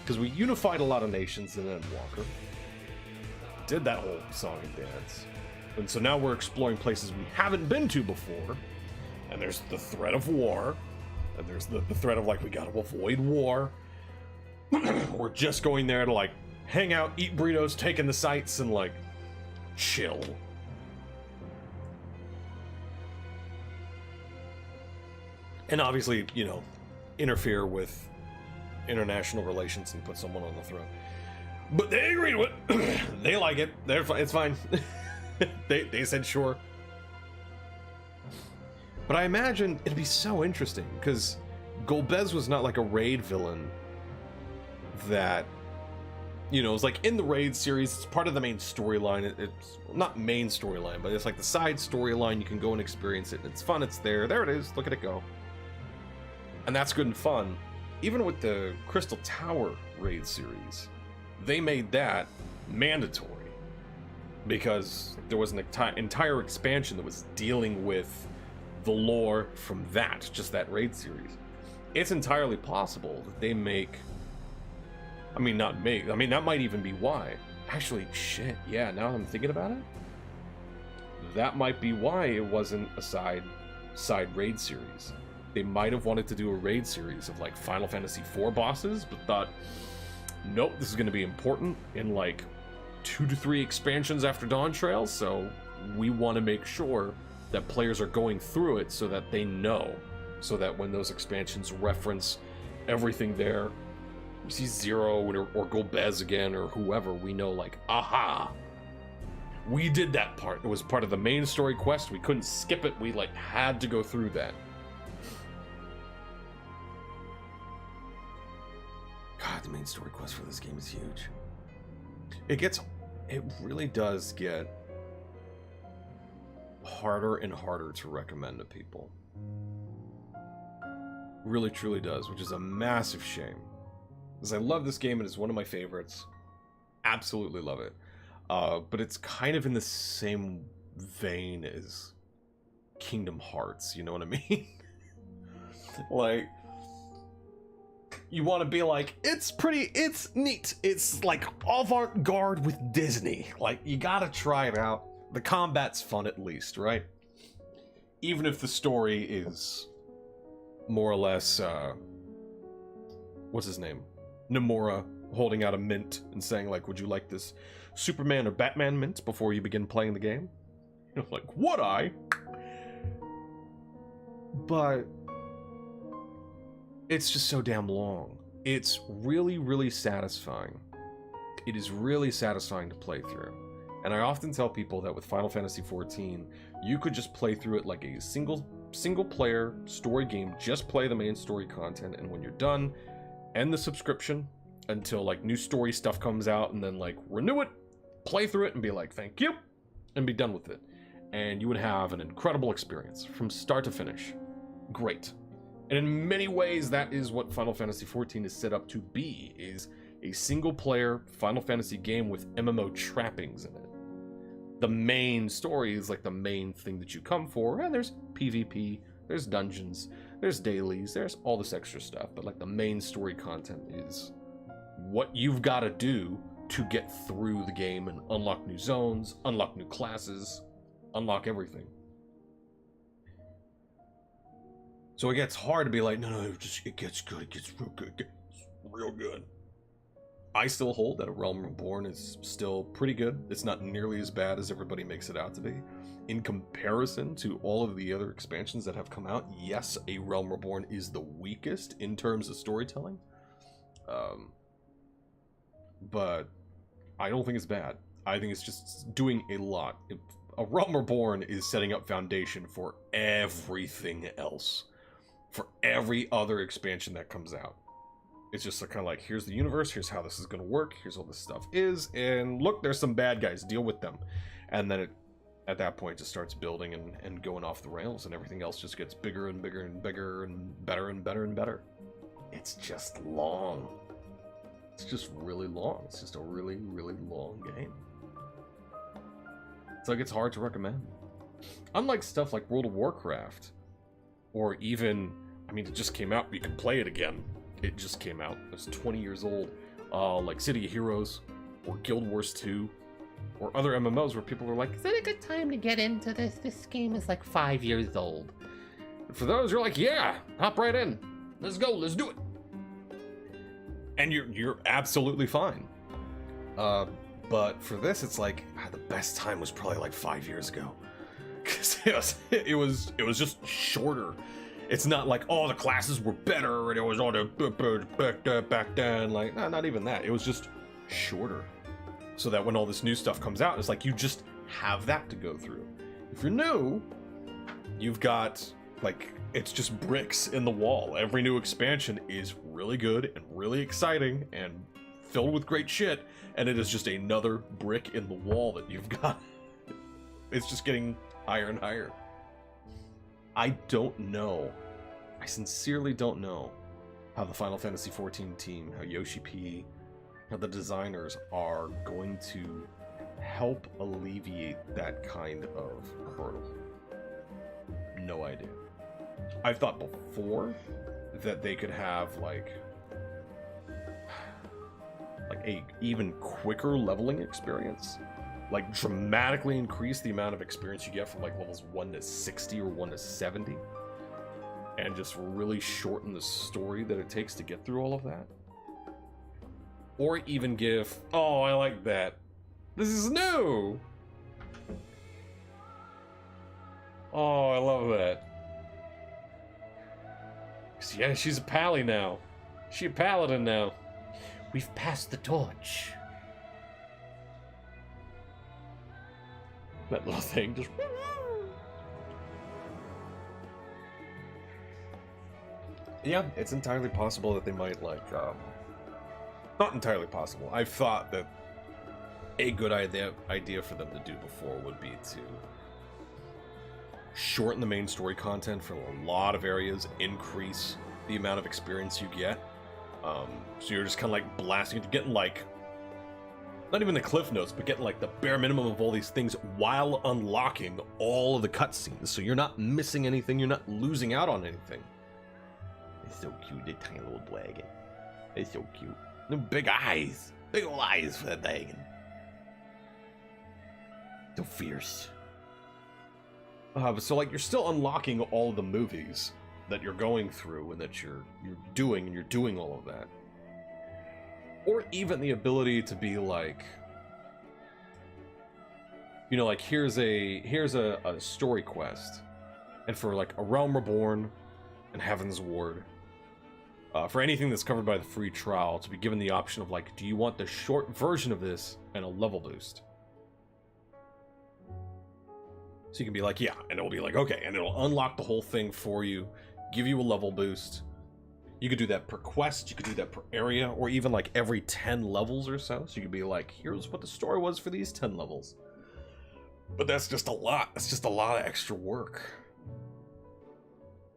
Because we unified a lot of nations in Endwalker. Did that whole song and dance. And so now we're exploring places we haven't been to before. And there's the threat of war. And there's the threat of, like, we gotta avoid war. We're just going there to, like, hang out, eat burritos, take in the sights, and, like, chill. And obviously, you know, interfere with international relations and put someone on the throne. But they agreed with it. They like it. They're fine. It's fine. They said sure. But I imagine it'd be so interesting, because Golbez was not like a raid villain that, you know, it's like in the raid series, it's part of the main storyline. It's not main storyline, but it's like the side storyline. You can go and experience it. It's fun. It's there. There it is. Look at it go. And that's good and fun. Even with the Crystal Tower raid series, they made that mandatory because there was an entire expansion that was dealing with the lore from that, just that raid series. It's entirely possible that they make, I mean, that might even be why. Actually, shit, yeah, now I'm thinking about it, that might be why it wasn't a side raid series. They might have wanted to do a raid series of, like, Final Fantasy IV bosses, but thought, nope, this is going to be important in, like, 2 to 3 expansions after Dawn Trail, so we want to make sure that players are going through it so that they know, so that when those expansions reference everything there, we see Zero or Golbez again or whoever, we know, like, aha, We did that part. It was part of the main story quest. We couldn't skip it. We like had to go through that. God, the main story quest for this game is huge. It really does get harder and harder to recommend to people. Really, truly does, which is a massive shame. Because I love this game and it's one of my favorites. Absolutely love it. But it's kind of in the same vein as Kingdom Hearts, you know what I mean? Like, you want to be like, it's neat. It's like avant-garde with Disney. Like, you gotta try it out. The combat's fun at least, right? Even if the story is more or less, what's his name? Nomura holding out a mint and saying, like, would you like this Superman or Batman mint before you begin playing the game? You know, like, would I? But it's just so damn long. It's really, really satisfying. It is really satisfying to play through. And I often tell people that with Final Fantasy XIV, you could just play through it like a single player story game, just play the main story content, and when you're done, end the subscription until like new story stuff comes out, and then like renew it, play through it, and be like, thank you, and be done with it. And you would have an incredible experience from start to finish. Great. And in many ways, that is what Final Fantasy XIV is set up to be, is a single player Final Fantasy game with MMO trappings in it. The main story is like the main thing that you come for, and there's PvP, there's dungeons, there's dailies, there's all this extra stuff, but like the main story content is what you've got to do to get through the game and unlock new zones, unlock new classes, unlock everything. So it gets hard to be like, no, it gets good, it gets real good, it gets real good. I still hold that A Realm Reborn is still pretty good. It's not nearly as bad as everybody makes it out to be. In comparison to all of the other expansions that have come out, yes, A Realm Reborn is the weakest in terms of storytelling. But I don't think it's bad. I think it's just doing a lot. A Realm Reborn is setting up foundation for everything else. For every other expansion that comes out. It's just kind of like, here's the universe, here's how this is going to work, here's all this stuff is, and look, there's some bad guys, deal with them. And then at that point, it just starts building and going off the rails, and everything else just gets bigger and bigger and bigger and better and better and better. It's just long. It's just really long. It's just a really, really long game. So it gets hard to recommend. Unlike stuff like World of Warcraft, or even, I mean, it just came out, but you can play it again. It just came out. It's 20 years old. Like City of Heroes, or Guild Wars 2, or other MMOs where people are like, Is it a good time to get into this? This game is like 5 years old. for those, you're like, yeah, hop right in. Let's go, let's do it. And you're absolutely fine. But for this, it's like, the best time was probably like 5 years ago. Because it was just shorter. It's not like, oh, the classes were better, and it was all the back then. Like, no, not even that. It was just shorter. So that when all this new stuff comes out, it's like you just have that to go through. If you're new, you've got, like, it's just bricks in the wall. Every new expansion is really good and really exciting and filled with great shit, and it is just another brick in the wall that you've got. It's just getting higher and higher. I don't know. I sincerely don't know how the Final Fantasy XIV team, how Yoshi P, how the designers are going to help alleviate that kind of hurdle. No idea. I've thought before that they could have like a even quicker leveling experience. Like dramatically increase the amount of experience you get from like levels 1 to 60 or 1 to 70. And just really shorten the story that it takes to get through all of that. Or even give, oh, I like that. This is new! Oh, I love that. Yeah, she's a pally now. She's a paladin now. We've passed the torch. That little thing just... Yeah, it's entirely possible that they might, like, not entirely possible. I've thought that a good idea for them to do before would be to shorten the main story content for a lot of areas, increase the amount of experience you get. So you're just kind of like blasting, getting like, not even the cliff notes, but getting like the bare minimum of all these things while unlocking all of the cutscenes. So you're not missing anything, you're not losing out on anything. It's so cute, the tiny little dragon. It's so cute. The big eyes. Big old eyes for that dragon. So fierce. So like you're still unlocking all of the movies that you're going through and that you're doing all of that. Or even the ability to be like, you know, like here's a story quest, and for like A Realm Reborn and Heaven's Ward, for anything that's covered by the free trial, to be given the option of like, do you want the short version of this and a level boost? So you can be like, yeah, and it'll be like, okay, and it'll unlock the whole thing for you, give you a level boost. You could do that per quest, you could do that per area, or even like every 10 levels or so. So you could be like, here's what the story was for these 10 levels. But that's just a lot. That's just a lot of extra work.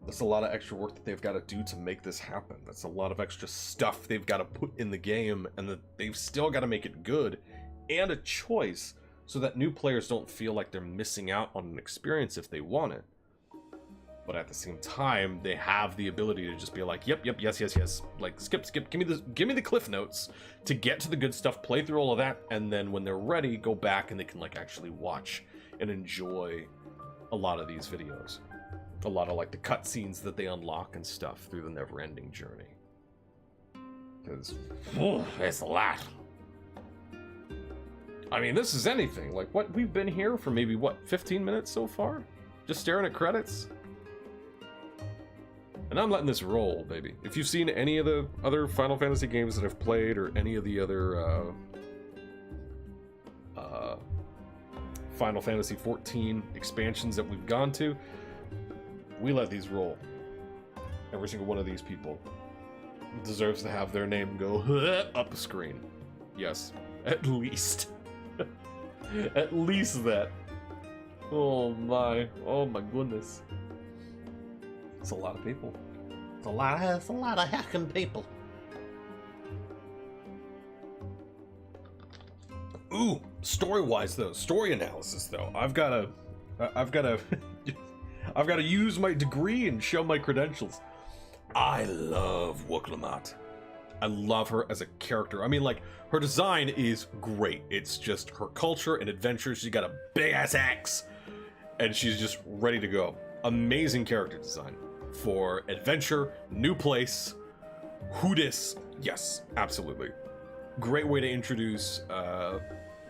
That's a lot of extra work that they've got to do to make this happen. That's a lot of extra stuff they've got to put in the game, and that they've still got to make it good and a choice, so that new players don't feel like they're missing out on an experience if they want it. But at the same time, they have the ability to just be like, yep, yes. Like, skip, give me the cliff notes to get to the good stuff, play through all of that, and then when they're ready, go back and they can like actually watch and enjoy a lot of these videos. A lot of like the cutscenes that they unlock and stuff through the never-ending journey. Because, it's a lot. I mean, this is anything. Like, what, we've been here for maybe, what, 15 minutes so far? Just staring at credits? And I'm letting this roll, baby. If you've seen any of the other Final Fantasy games that I've played, or any of the other Final Fantasy XIV expansions that we've gone to, we let these roll. Every single one of these people deserves to have their name go up the screen. Yes, at least. At least that. Oh my goodness. It's a lot of people. It's a lot of heckin' people. Ooh, story-wise though, story analysis though, I've gotta use my degree and show my credentials. I love Woklamat. I love her as a character. I mean, like, her design is great. It's just her culture and adventure. She's got a big-ass axe, and she's just ready to go. Amazing character design. For adventure, new place, who dis? Yes, absolutely. Great way to introduce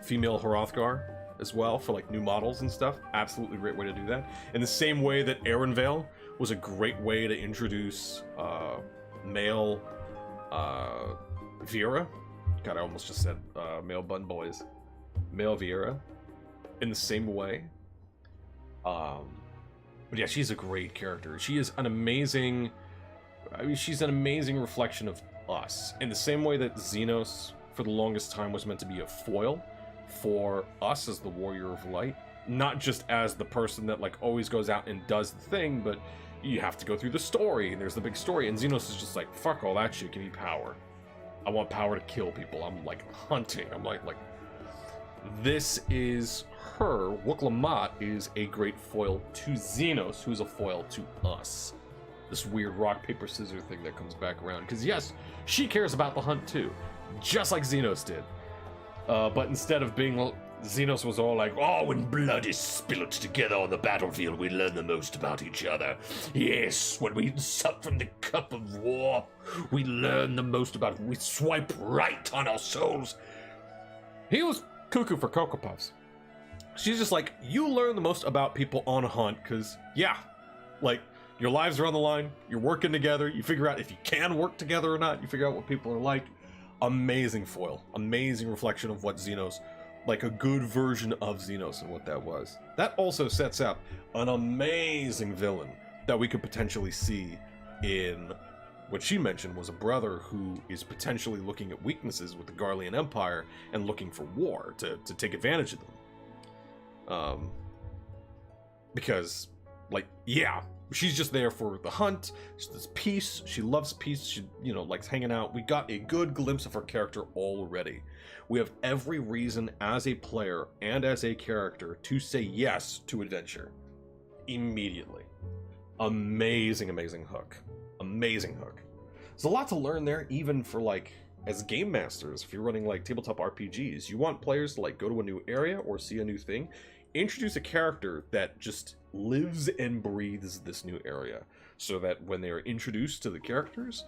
female Hrothgar as well, for like new models and stuff. Absolutely great way to do that. In the same way that Erenvale was a great way to introduce male Vera. God, I almost just said male bun boys. Male Vera. In the same way. But yeah, she's a great character. She is an amazing... I mean, she's an amazing reflection of us. In the same way that Xenos, for the longest time, was meant to be a foil for us as the Warrior of Light. Not just as the person that, like, always goes out and does the thing, but you have to go through the story, and there's the big story. And Xenos is just like, fuck all that shit, give me power. I want power to kill people. I'm, like, hunting. I'm like... This is her. Woklamat is a great foil to Xenos, who's a foil to us. This weird rock, paper, scissors thing that comes back around. Because yes, she cares about the hunt too. Just like Xenos did. But instead of being... Xenos was all like, oh, when blood is spilled together on the battlefield, we learn the most about each other. Yes, when we sup from the cup of war, we learn the most about... We swipe right on our souls. He was... cuckoo for Cocoa Puffs. She's just like, you learn the most about people on a hunt, because, yeah, like, your lives are on the line, you're working together, you figure out if you can work together or not, you figure out what people are like. Amazing foil. Amazing reflection of what Xenos like a good version of Xenos and what that was. That also sets up an amazing villain that we could potentially see in what she mentioned was a brother who is potentially looking at weaknesses with the Garlean Empire and looking for war to take advantage of them. Because, like, yeah, she's just there for the hunt. There's peace. She loves peace. She, likes hanging out. We got a good glimpse of her character already. We have every reason as a player and as a character to say yes to adventure immediately. Amazing, amazing hook. Amazing hook. There's a lot to learn there, even for, like, as game masters. If you're running, like, tabletop RPGs, you want players to, like, go to a new area or see a new thing. Introduce a character that just lives and breathes this new area, so that when they are introduced to the characters,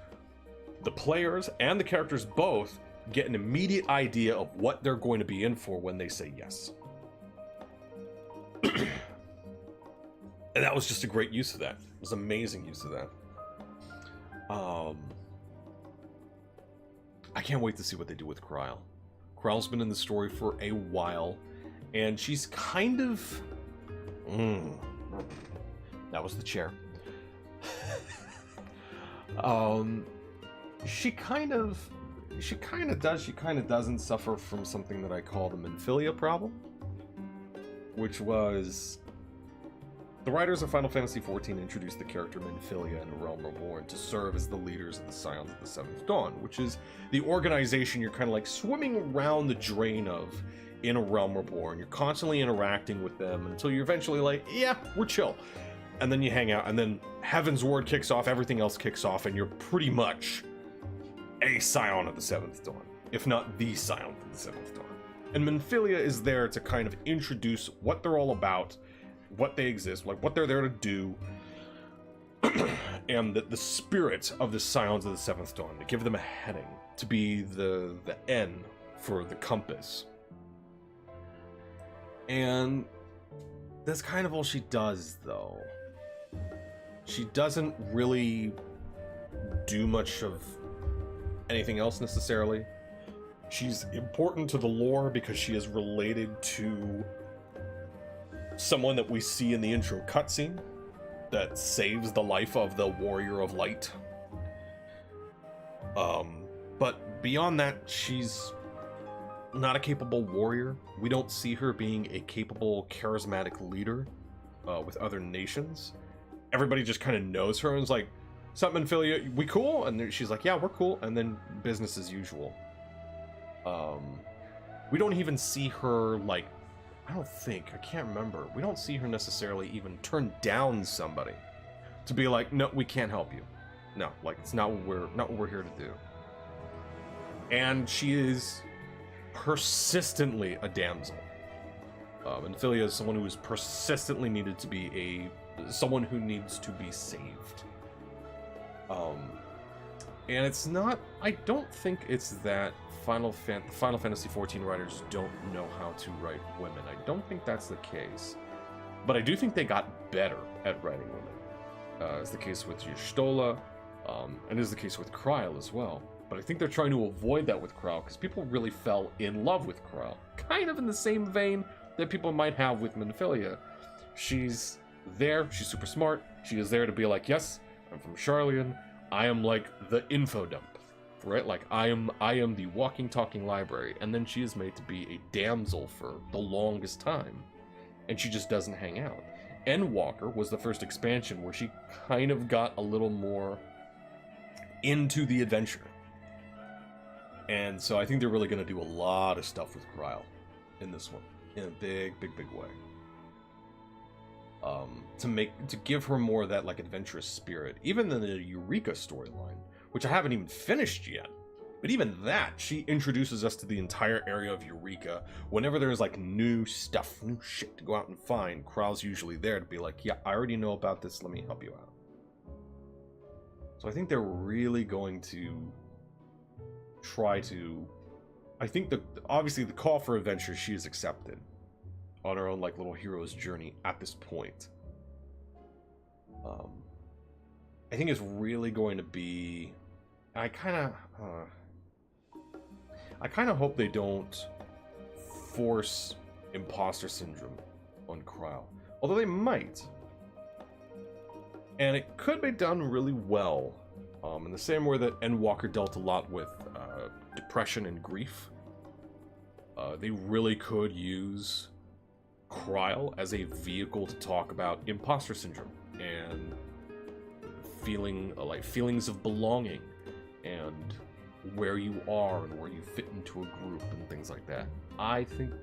the players and the characters both get an immediate idea of what they're going to be in for when they say yes. And that was just a great use of that. It was amazing use of that. I can't wait to see what they do with Kryle. Kryle's been in the story for a while, and she's kind of... That was the chair. She kind of does, she kind of doesn't suffer from something that I call the Minfilia problem, which was the writers of Final Fantasy XIV introduced the character Minfilia in A Realm Reborn to serve as the leaders of the Scions of the Seventh Dawn, which is the organization you're kind of like swimming around the drain of in A Realm Reborn. You're constantly interacting with them until you're eventually like, yeah, we're chill. And then you hang out, and then Heaven's Ward kicks off, everything else kicks off, and you're pretty much a Scion of the Seventh Dawn, if not the Scion of the Seventh Dawn. And Minfilia is there to kind of introduce what they're all about, what they exist, like what they're there to do, and the spirit of the Scions of the Seventh Dawn, to give them a heading, to be the N for the compass. And that's kind of all she does, though. She doesn't really do much of anything else necessarily. She's important to the lore because she is related to someone that we see in the intro cutscene that saves the life of the Warrior of Light. But beyond that, she's not a capable warrior. We don't see her being a capable, charismatic leader with other nations. Everybody just kind of knows her and is like, "Something, Minfilia, we cool?" And she's like, "Yeah, we're cool." And then business as usual. We don't even see her, like, I can't remember. We don't see her necessarily even turn down somebody to be like, "No, we can't help you." No, like, it's not what we're here to do. And she is persistently a damsel. Minfilia is someone who is persistently needed to be someone who needs to be saved. And it's not, I don't think it's that Final Fantasy XIV writers don't know how to write women. I don't think that's the case. But I do think they got better at writing women. As the case with Y'shtola, and is the case with Kryle as well. But I think they're trying to avoid that with Kryle, because people really fell in love with Kryle. Kind of in the same vein that people might have with Minfilia. She's there, she's super smart, she is there to be like, yes, I'm from Sharlayan, I am like the info dump, right? Like, I am the walking, talking library, and then she is made to be a damsel for the longest time, and she just doesn't hang out. Endwalker was the first expansion where she kind of got a little more into the adventure. And so I think they're really going to do a lot of stuff with Kryle in this one, in a big, big, big way. To give her more of that, like, adventurous spirit. Even in the Eureka storyline, which I haven't even finished yet. But even that, she introduces us to the entire area of Eureka. Whenever there's, like, new stuff, new shit to go out and find, Kryle's usually there to be like, yeah, I already know about this, let me help you out. So I think they're really going to try to... I think that, obviously, the call for adventure she has accepted on her own, like, little hero's journey at this point. I think it's really going to be... I kind of hope they don't force imposter syndrome on Krile. Although they might. And it could be done really well. In the same way that Endwalker dealt a lot with depression and grief. They really could use Krile as a vehicle to talk about imposter syndrome and feelings of belonging and where you are and where you fit into a group and things like that. I think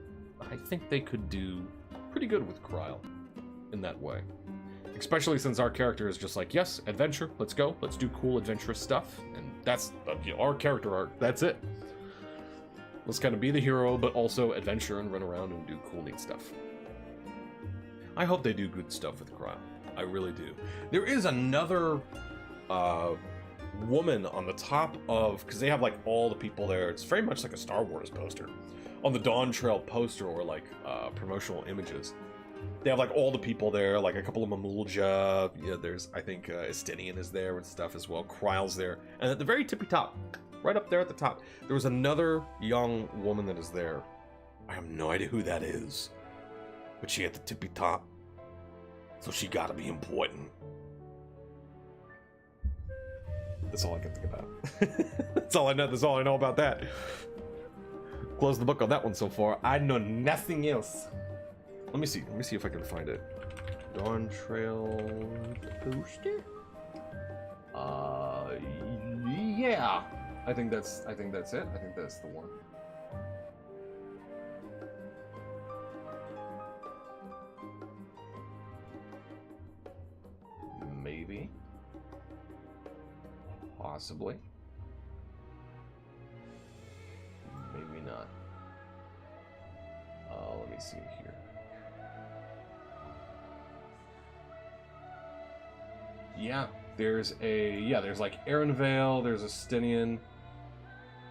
they could do pretty good with Krile in that way. Especially since our character is just like, yes, adventure, let's go, let's do cool adventurous stuff, and that's our character arc, that's it. Let's kind of be the hero, but also adventure and run around and do cool, neat stuff. I hope they do good stuff with Krile. I really do. There is another woman on the top of, because they have like all the people there. It's very much like a Star Wars poster. On the Dawn Trail poster or like promotional images. They have like all the people there, like a couple of Mamulja. Yeah, there's, I think, Estinian is there and stuff as well. Krile's there. And at the very tippy top, right up there at the top, there was another young woman that is there. I have no idea who that is. But she at the tippy top. So she gotta be important. That's all I can think about. That's all I know. That's all I know about that. Close the book on that one so far. I know nothing else. Let me see. Let me see if I can find it. Dawn Trail poster? Yeah. I think that's it. I think that's the one. Maybe. Possibly. Maybe not. Let me see here. Yeah, there's like Aaronvale, there's Estinian.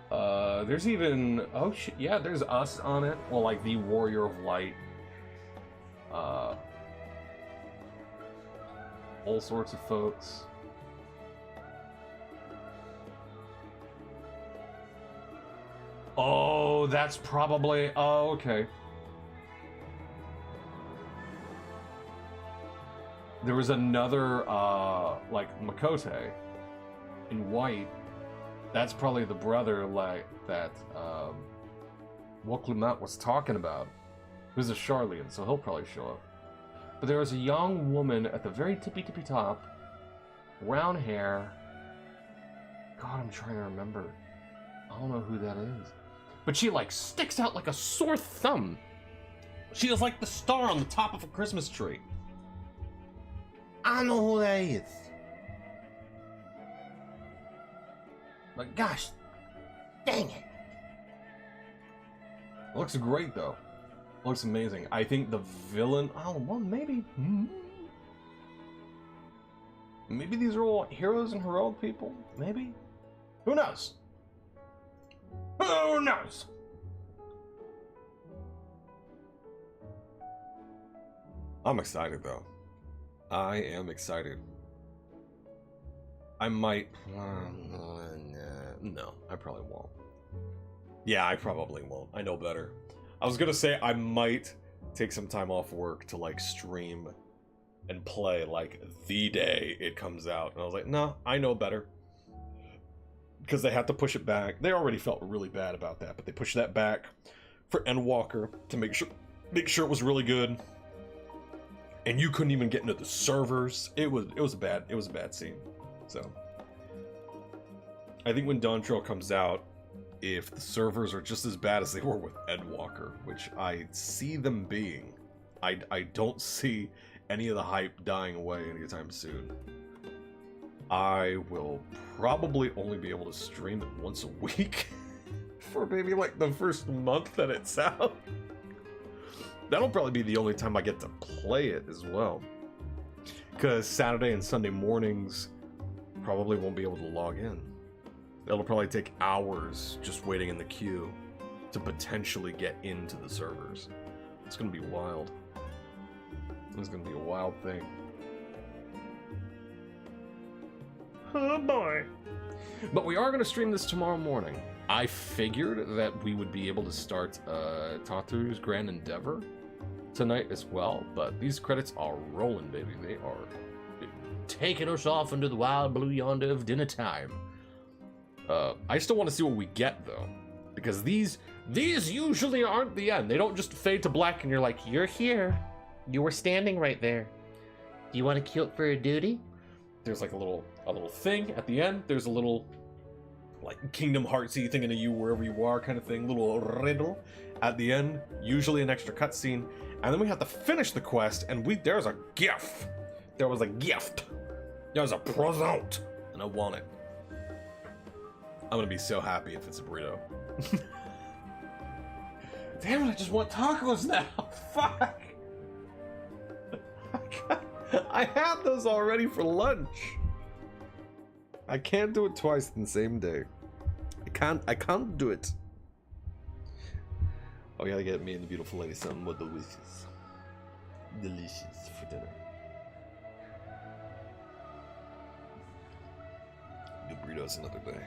There's even, oh shit, yeah, there's us on it. Well, like the Warrior of Light. All sorts of folks. Oh, that's probably, oh, okay. There was another, like, Makote in white. That's probably the brother, like, that, Woklumat was talking about. Who's a Charlian, so he'll probably show up. But there was a young woman at the very tippy top, brown hair. God, I'm trying to remember. I don't know who that is. But she, like, sticks out like a sore thumb. She is like the star on the top of a Christmas tree. I don't know who that is. But gosh, dang it. It looks great, though. It looks amazing. I think the villain... Oh, well, maybe... Maybe these are all heroes and heroic people? Maybe? Who knows? Who knows? I'm excited, though. I am excited. I might... no, I probably won't. Yeah, I probably won't. I know better. I was gonna say I might take some time off work to, like, stream and play, like, the day it comes out. And I was like, no, I know better. Because they had to push it back. They already felt really bad about that, but they pushed that back for Endwalker to make sure it was really good. And you couldn't even get into the servers. It was a bad scene. So I think when Dawn Trail comes out, if the servers are just as bad as they were with Endwalker, which I see them being, I don't see any of the hype dying away anytime soon. I will probably only be able to stream it once a week for maybe like the first month that it's out. That'll probably be the only time I get to play it as well. Because Saturday and Sunday mornings probably won't be able to log in. It'll probably take hours just waiting in the queue to potentially get into the servers. It's going to be wild. It's going to be a wild thing. Oh boy. But we are going to stream this tomorrow morning. I figured that we would be able to start Tatu's Grand Endeavor tonight as well, but these credits are rolling, baby. They are Taking us off into the wild blue yonder of dinner time. I still want to see what we get, though, because these usually aren't the end. They don't just fade to black and you're like, you're here. You were standing right there. Do you want to queue up for a duty? There's like a little thing at the end. There's a little like Kingdom Heartsy thing in a you wherever you are kind of thing. Little riddle at the end. Usually an extra cutscene, and then we have to finish the quest. And there's a gift. There was a gift. There was a present, and I want it. I'm gonna be so happy if it's a burrito. Damn it! I just want tacos now. Fuck. I had those already for lunch. I can't do it twice in the same day. I can't do it. Oh, I gotta get me and the beautiful lady something more delicious. Delicious for dinner. The burritos another day.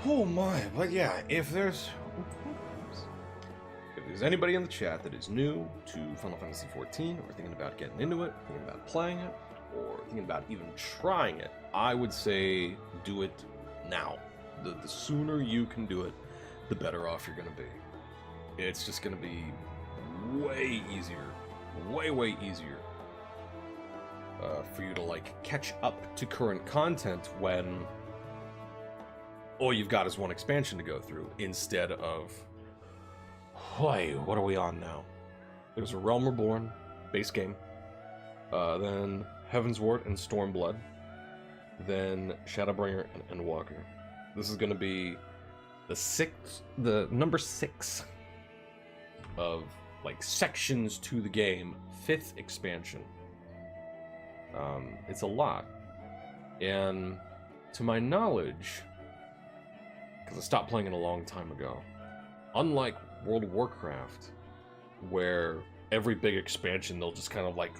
Oh my, but yeah, if there's anybody in the chat that is new to Final Fantasy XIV, or thinking about getting into it, thinking about playing it, or thinking about even trying it, I would say do it now. The sooner you can do it, the better off you're going to be. It's just going to be way easier, way easier for you to like catch up to current content when all you've got is one expansion to go through, instead of, wait, what are we on now? There's a Realm Reborn base game, then Heavensward and Stormblood, then Shadowbringer and Endwalker. This is going to be the number 6 of like sections to the game, 5th expansion. It's a lot, and to my knowledge, because I stopped playing it a long time ago, unlike World of Warcraft, where every big expansion they'll just kind of like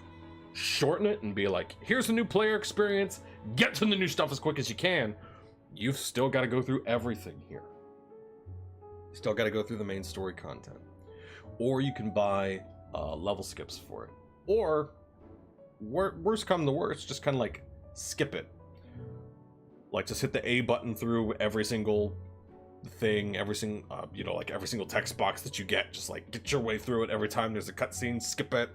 shorten it and be like, here's a new player experience, get to the new stuff as quick as you can. You've still got to go through everything here. Still got to go through the main story content. Or you can buy level skips for it. Or, worst come to worst, just kind of like skip it. Like just hit the A button through every single thing, every single, like every single text box that you get. Just like get your way through it every time there's a cutscene, skip it.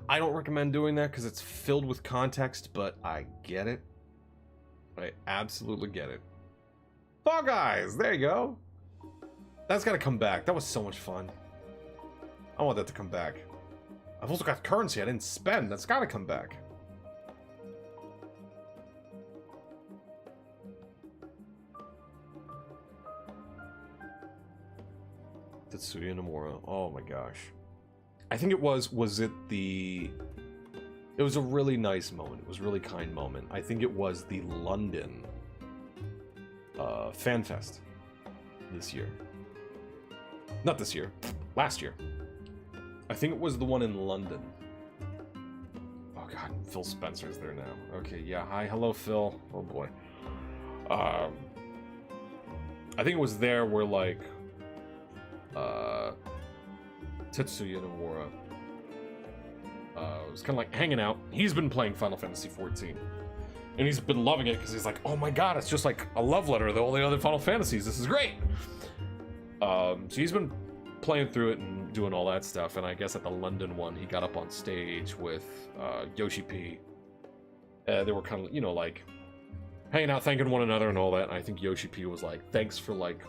I don't recommend doing that because it's filled with context, but I get it. I absolutely get it. Fall Guys, there you go. That's gotta come back. That was so much fun. I want that to come back. I've also got currency I didn't spend. That's gotta come back. Tetsuya Nomura. Oh my gosh. I think it was it was a really nice moment. It was a really kind moment. I think it was the London Fan Fest this year. Not this year. Last year. I think it was the one in London. Oh god, Phil Spencer's there now. Okay, yeah. Hi, hello Phil. Oh boy. I think it was there where like Tetsuya Nomura was kind of like hanging out. He's been playing Final Fantasy XIV, and he's been loving it because he's like, oh my god, it's just like a love letter to all the other Final Fantasies. This is great. So he's been playing through it and doing all that stuff, and I guess at the London one, he got up on stage with Yoshi P. They were kind of, like hanging out, thanking one another and all that, and I think Yoshi P was like, thanks for like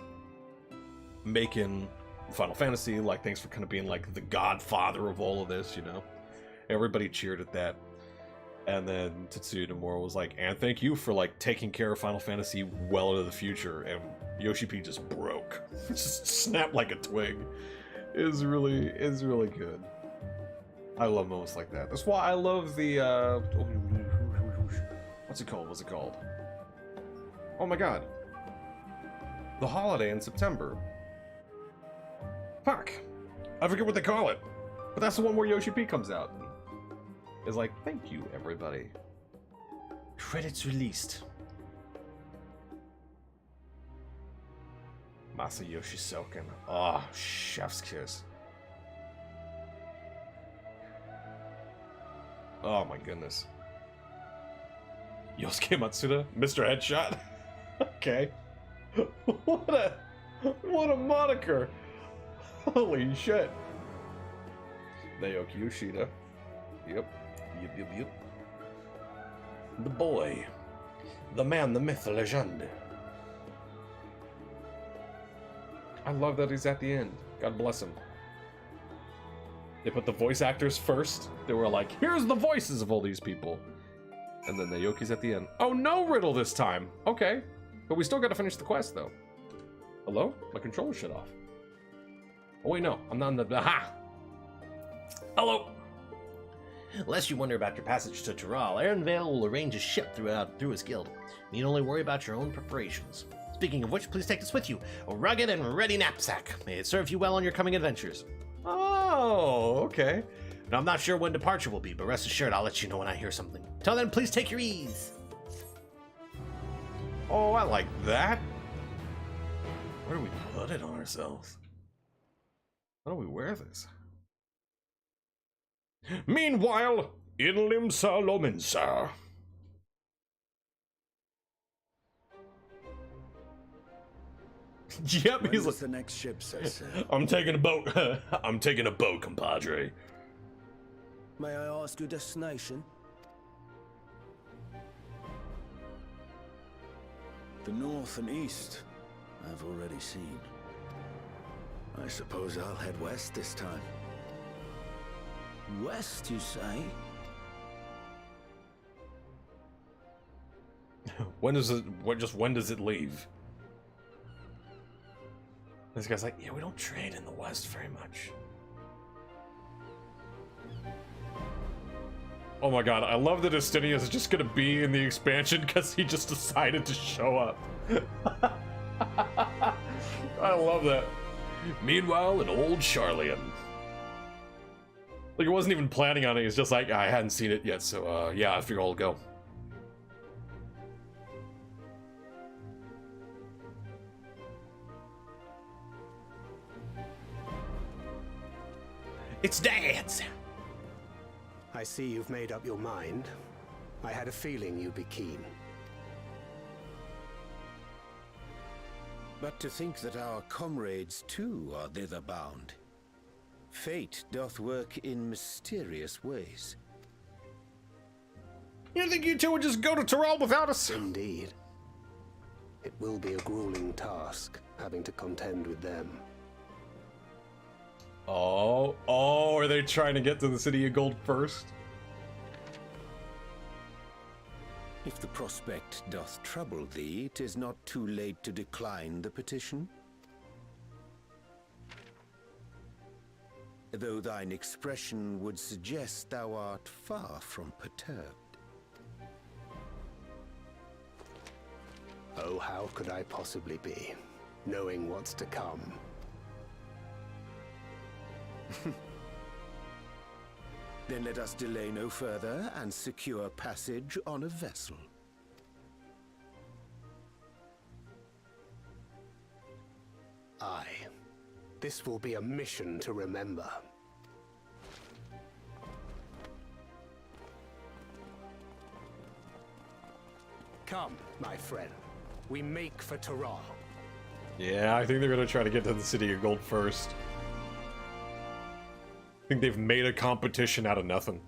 making Final Fantasy, like thanks for kind of being like the godfather of all of this, Everybody cheered at that. And then Tetsuya Nomura was like, and thank you for like taking care of Final Fantasy well into the future. And Yoshi P just broke. Just snapped like a twig. It's really good. I love moments like that. That's why I love the what's it called? Oh my god. The holiday in September. Fuck. I forget what they call it. But that's the one where Yoshi P comes out. Is like, thank you, everybody. Credits released. Masayoshi Soken. Oh, chef's kiss. Oh my goodness. Yosuke Matsuda, Mr. Headshot. Okay. What a moniker. Holy shit. Naoki Yoshida. Yep. Yep. The boy. The man, the myth, the legend. I love that he's at the end. God bless him. They put the voice actors first. They were like, here's the voices of all these people. And then Naoki's at the end. Oh, no riddle this time. Okay. But we still got to finish the quest, though. Hello? My controller shut off. Oh, wait, no. I'm not in the... Aha! Hello! Lest you wonder about your passage to Tural, Vale will arrange a ship through his guild. You need only worry about your own preparations. Speaking of which, please take this with you. A rugged and ready knapsack. May it serve you well on your coming adventures. Oh, okay. Now, I'm not sure when departure will be, but rest assured I'll let you know when I hear something. Till then, please take your ease. Oh, I like that. Where do we put it on ourselves? How do we wear this? Meanwhile, in Limsa Lominsa. Yep, When he's does like, the next ship set sail? I'm taking a boat. I'm taking a boat, compadre. May I ask your destination? The north and east, I've already seen. I suppose I'll head west this time. West, you say? When does it? When does it leave? This guy's like, yeah, we don't trade in the West very much. Oh my god, I love that Estinius is just gonna be in the expansion because he just decided to show up. I love that. Meanwhile, in old Charlian. Like, he wasn't even planning on it, he's just like, I hadn't seen it yet, so yeah, I figure I'll go. It's Dad's! I see you've made up your mind. I had a feeling you'd be keen. But to think that our comrades too are thither bound. Fate doth work in mysterious ways. You think you two would just go to Tyrell without us? Indeed. It will be a grueling task, having to contend with them. Oh, are they trying to get to the City of Gold first? If the prospect doth trouble thee, 'tis not too late to decline the petition. Though thine expression would suggest thou art far from perturbed. Oh, how could I possibly be, knowing what's to come? Then let us delay no further and secure passage on a vessel. Aye. This will be a mission to remember. Come, my friend. We make for Taral. Yeah, I think they're gonna try to get to the City of Gold first. I think they've made a competition out of nothing.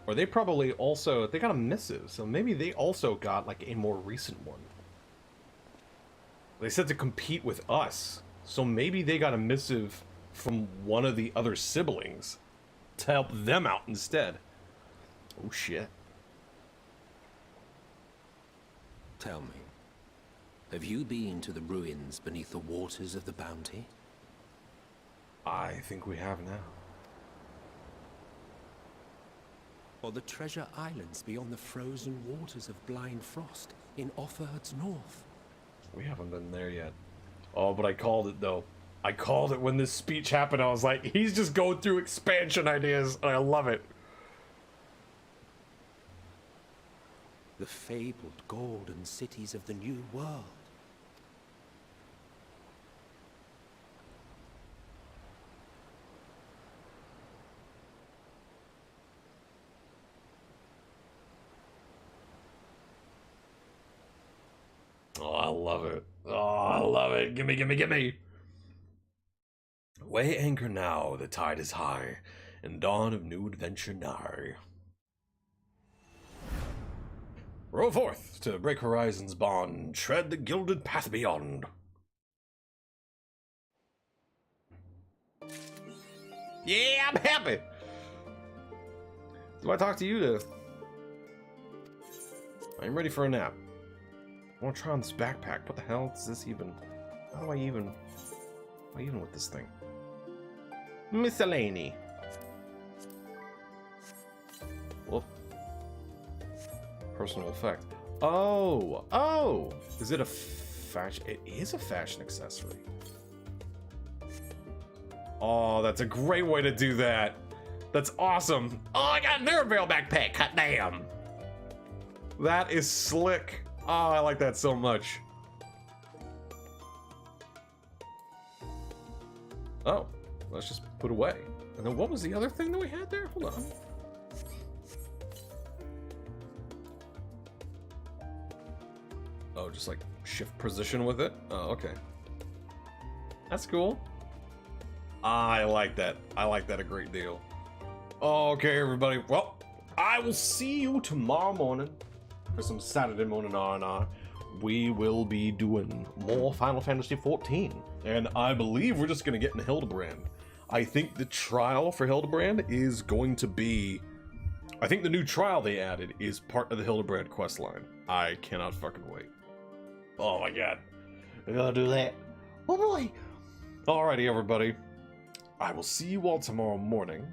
Or they probably also, they got a missive, so maybe they also got like a more recent one. They said to compete with us, so maybe they got a missive from one of the other siblings to help them out instead. Oh shit. Tell me, have you been to the ruins beneath the waters of the Bounty? I think we have now. Or the treasure islands beyond the frozen waters of Blind Frost in Offerd's north? We haven't been there yet. Oh, but I called it though. I called it when this speech happened. I was like, he's just going through expansion ideas, and I love it. The fabled golden cities of the New World. Oh, I love it. Oh, I love it. Gimme, gimme, gimme. Weigh anchor now, the tide is high, and dawn of new adventure nigh. Row forth to break horizons bond, tread the gilded path beyond. Yeah, I'm happy. Do I talk to you to? I'm ready for a nap. I want to try on this backpack. What the hell is this even? How do I even with this thing? Miscellany. Whoop. Personal effect. Oh! Is it a fashion? It is a fashion accessory. Oh, that's a great way to do that. That's awesome. Oh, I got a Mirabelle backpack. Hot damn. That is slick. Oh, I like that so much. Oh, let's just put away. And then what was the other thing that we had there? Hold on. Oh, just like shift position with it? Oh, okay. That's cool. I like that. I like that a great deal. Okay, everybody. Well, I will see you tomorrow morning for some Saturday morning R&R. We will be doing more Final Fantasy XIV. And I believe we're just going to get in Hildebrand. I think the trial for Hildebrand is going to be... I think the new trial they added is part of the Hildebrand questline. I cannot fucking wait. Oh my god. We're gonna do that. Oh boy! Alrighty, everybody. I will see you all tomorrow morning.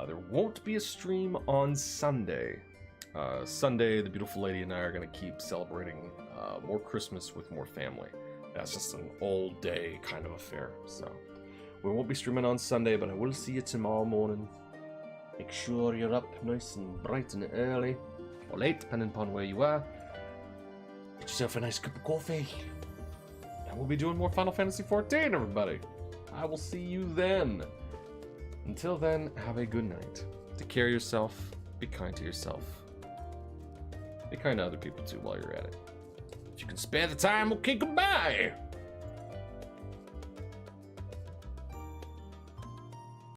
There won't be a stream on Sunday. Sunday, the beautiful lady and I are going to keep celebrating more Christmas with more family. That's just an all-day kind of affair. So we won't be streaming on Sunday, but I will see you tomorrow morning. Make sure you're up nice and bright and early, or late, depending upon where you are. Get yourself a nice cup of coffee. And we'll be doing more Final Fantasy XIV, everybody. I will see you then. Until then, have a good night. Take care of yourself. Be kind to yourself. Be kind to other people too while you're at it. If you can spare the time, okay, goodbye.